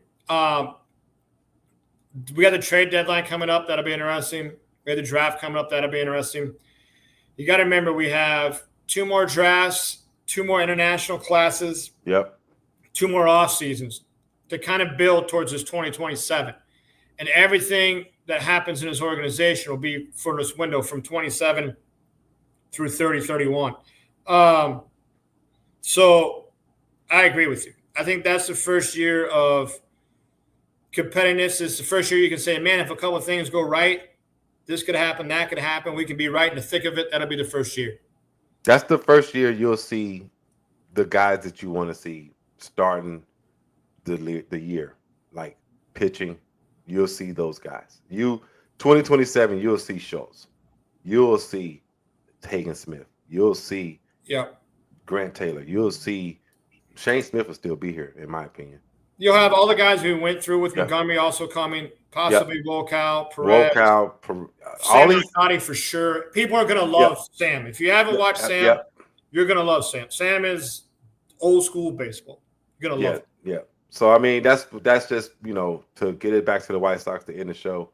We got the trade deadline coming up. That'll be interesting. We have the draft coming up. That'll be interesting. You got to remember we have 2 more drafts, 2 more international classes. Yep. 2 more off seasons to kind of build towards this 2027. And everything that happens in this organization will be for this window from 27 through 30, 31. So I agree with you. I think that's the first year of competitiveness. It's the first year you can say, man, if a couple of things go right, this could happen, that could happen. We could be right in the thick of it. That'll be the first year. That's the first year you'll see the guys that you want to see starting the year, like pitching. You'll see those guys. 2027, you'll see Schultz. You'll see Hagen Smith. You'll see Grant Taylor. You'll see Shane Smith will still be here, in my opinion. You'll have all the guys we went through with Montgomery also coming, possibly Volkow, Perez. Sam Marcotti for sure. People are going to love Sam. If you haven't watched Sam, you're going to love Sam. Sam is old school baseball. You're going to love it. Yeah. So, I mean, that's just, to get it back to the White Sox to end the show,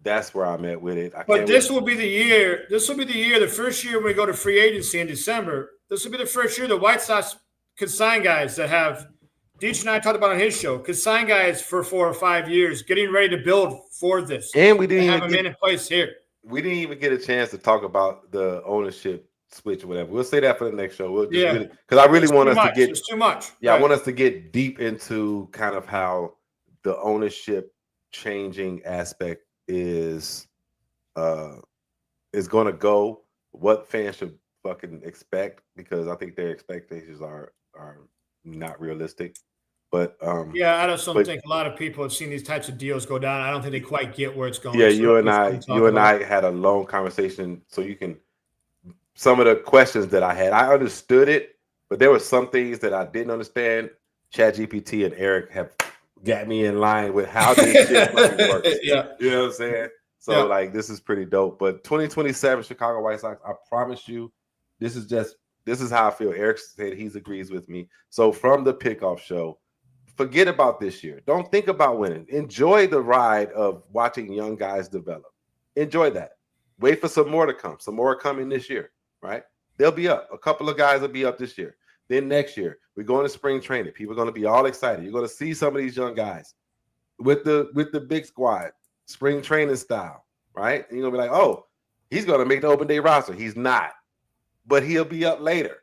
that's where I'm at with it. But this will be the year. This will be the year, the first year when we go to free agency in December. This will be the first year the White Sox could sign guys that have – Deech and I talked about on his show, could sign guys for 4 or 5 years, getting ready to build for this. And we didn't have them in place here. We didn't even get a chance to talk about the ownership switch or whatever. We'll say that for the next show. Because I really want us to get – It's too much. Yeah, right. I want us to get deep into kind of how the ownership changing aspect is going to go, what fans should fucking expect, because I think their expectations are not realistic. But I just don't think a lot of people have seen these types of deals go down. I don't think they quite get where it's going. Yeah, you and I had a long conversation, so you can some of the questions that I had, I understood it, but there were some things that I didn't understand. ChatGPT and Eric have got me in line with how this shit fucking works. Yeah. You know what I'm saying? So this is pretty dope. But 2027 Chicago White Sox, I promise you, this is how I feel. Eric said he agrees with me. So from the PickOff show, forget about this year. Don't think about winning. Enjoy the ride of watching young guys develop. Enjoy that. Wait for some more to come. Some more coming this year, right? They'll be up. A couple of guys will be up this year. Then next year, we're going to spring training. People are going to be all excited. You're going to see some of these young guys with the big squad, spring training style, right? And you're going to be like, oh, he's going to make the open day roster. He's not, but he'll be up later,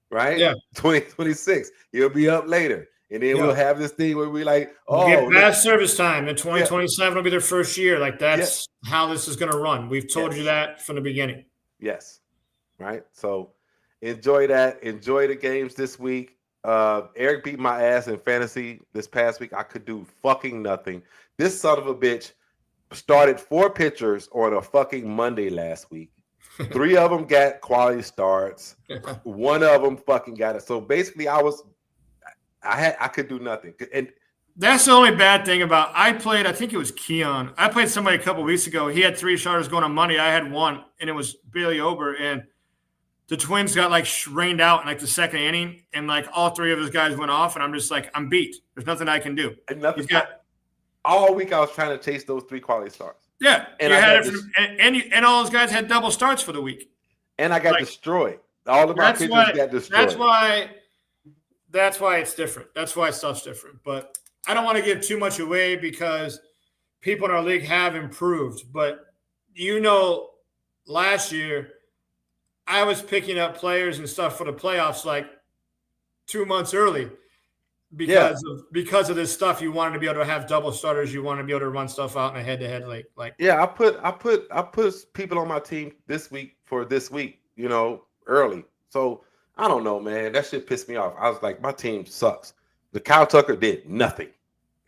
right? Yeah. 2026, he'll be up later. And then we'll have this thing where we're like, oh, get past service time. In 2027 will be their first year. Like that's how this is going to run. We've told you that from the beginning. Yes. Right. So enjoy that. Enjoy the games this week. Eric beat my ass in fantasy this past week. I could do fucking nothing. This son of a bitch started 4 pitchers on a fucking Monday last week. 3 of them got quality starts. 1 of them fucking got it. So basically, I could do nothing. And that's the only bad thing about I think it was Keon. I played somebody a couple weeks ago. He had 3 starters going on Monday. I had 1, and it was Bailey Ober. And the Twins got like rained out in like the second inning, and like all 3 of those guys went off, and I'm just like, I'm beat. There's nothing I can do. And all week I was trying to chase those 3 quality starts. Yeah, and and all those guys had double starts for the week. And I got destroyed. All of my pitchers got destroyed. That's why it's different. That's why stuff's different. But I don't want to give too much away because people in our league have improved. But last year I was picking up players and stuff for the playoffs like 2 months early because of this stuff. You wanted to be able to have double starters. You want to be able to run stuff out in a head-to-head league. I put people on my team this week, early. So I don't know, man. That shit pissed me off. I was like, my team sucks. The Kyle Tucker did nothing.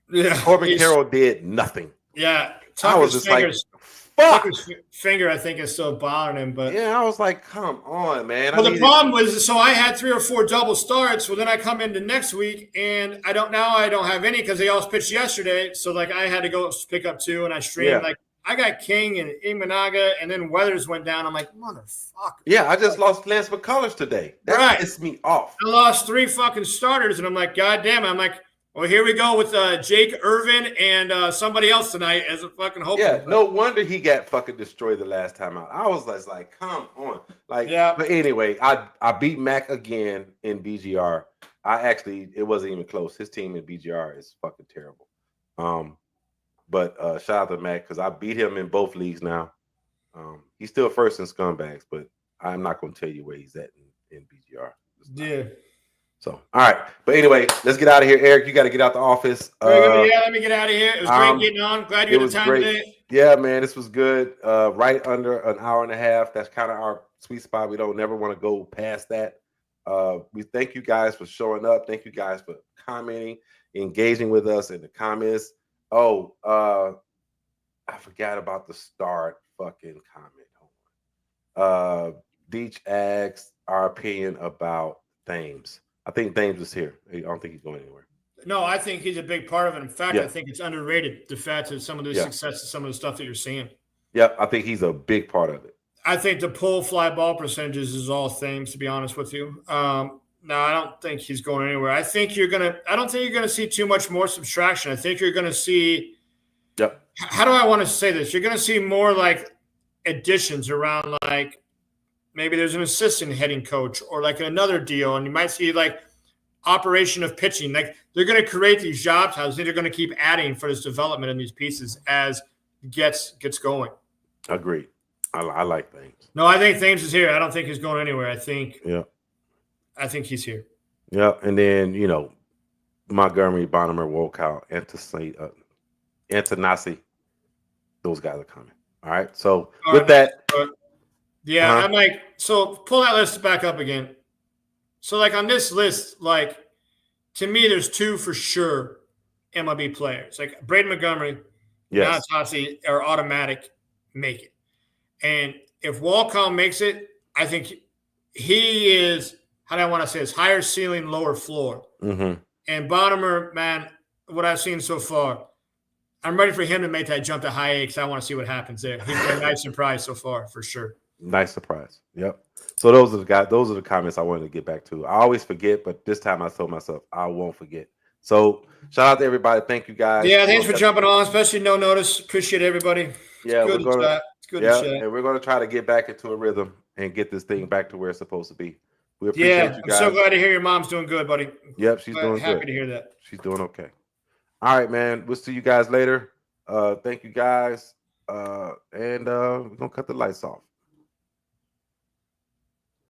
Yeah, Corbin Carroll did nothing. Yeah, I was just like, fuck. Tucker's finger, I think, is still bothering him. But yeah, I was like, come on, man. Well, the problem was, so I had 3 or 4 double starts. Well, then I come into next week, and I don't have any because they all pitched yesterday. So like, I had to go pick up 2, and I streamed like. I got King and Imanaga, and then Weathers went down. I'm like, motherfucker. Yeah, I just lost Lance McCullers today. That pissed me off. I lost 3 fucking starters, and I'm like, God damn it. I'm like, well, here we go with Jake Irvin and somebody else tonight as a fucking hope. Yeah, no wonder he got fucking destroyed the last time out. I was like, come on. Like, But anyway, I beat Mac again in BGR. It wasn't even close. His team in BGR is fucking terrible. But shout out to Mac because I beat him in both leagues now. He's still first in Scumbags, but I'm not going to tell you where he's at in BGR. Yeah. So, all right. But anyway, let's get out of here. Eric, you got to get out the office. Let me get out of here. It was great getting on. Glad you had the time today. Yeah, man, this was good. Right under an hour and a half. That's kind of our sweet spot. We don't never want to go past that. We thank you guys for showing up. Thank you guys for commenting, engaging with us in the comments. Oh, I forgot about the start fucking comment. Hold on. Deech asked our opinion about Thames. I think Thames is here. I don't think he's going anywhere. No, I think he's a big part of it. In fact, I think it's underrated, the fact of some of the success of some of the stuff that you're seeing. Yep, I think he's a big part of it. I think the pull fly ball percentages is all Thames, to be honest with you. No, I don't think he's going anywhere. I don't think you're gonna see too much more subtraction. I think you're gonna see. Yep. How do I want to say this? You're gonna see more like additions around, like maybe there's an assistant hitting coach or like another deal, and you might see like operation of pitching. Like they're gonna create these job titles. They're gonna keep adding for this development in these pieces as it gets going. Agreed. I like Thames. No, I think Thames is here. I don't think he's going anywhere. I think he's here. Yeah, and then Montgomery, Bonnemer, Wolkow, Antonasi, those guys are coming. All right. So with that, I'm like, so pull that list back up again. So like on this list, like to me, there's 2 for sure MLB players. Like Braden Montgomery, Antonasi are automatic make it, and if Wolkow makes it, I think he is. How do I want to say this? Higher ceiling, lower floor. Mm-hmm. And Bonnemer, man, what I've seen so far, I'm ready for him to make that jump to high A because I want to see what happens there. He's been a nice surprise so far, for sure. Nice surprise. Yep. So those are the guys. Those are the comments I wanted to get back to. I always forget, but this time I told myself I won't forget. So shout out to everybody. Thank you guys. Yeah, thanks for jumping on, especially no notice. Appreciate everybody. Yeah, it's good good Yeah, to chat. and we're going to try to get back into a rhythm and get this thing back to where it's supposed to be. We appreciate Yeah, you I'm guys. so glad to hear your mom's doing good, buddy. Yep, she's doing happy good. to hear that. She's doing okay. All right, man. We'll see you guys later. Thank you guys. And we're going to cut the lights off.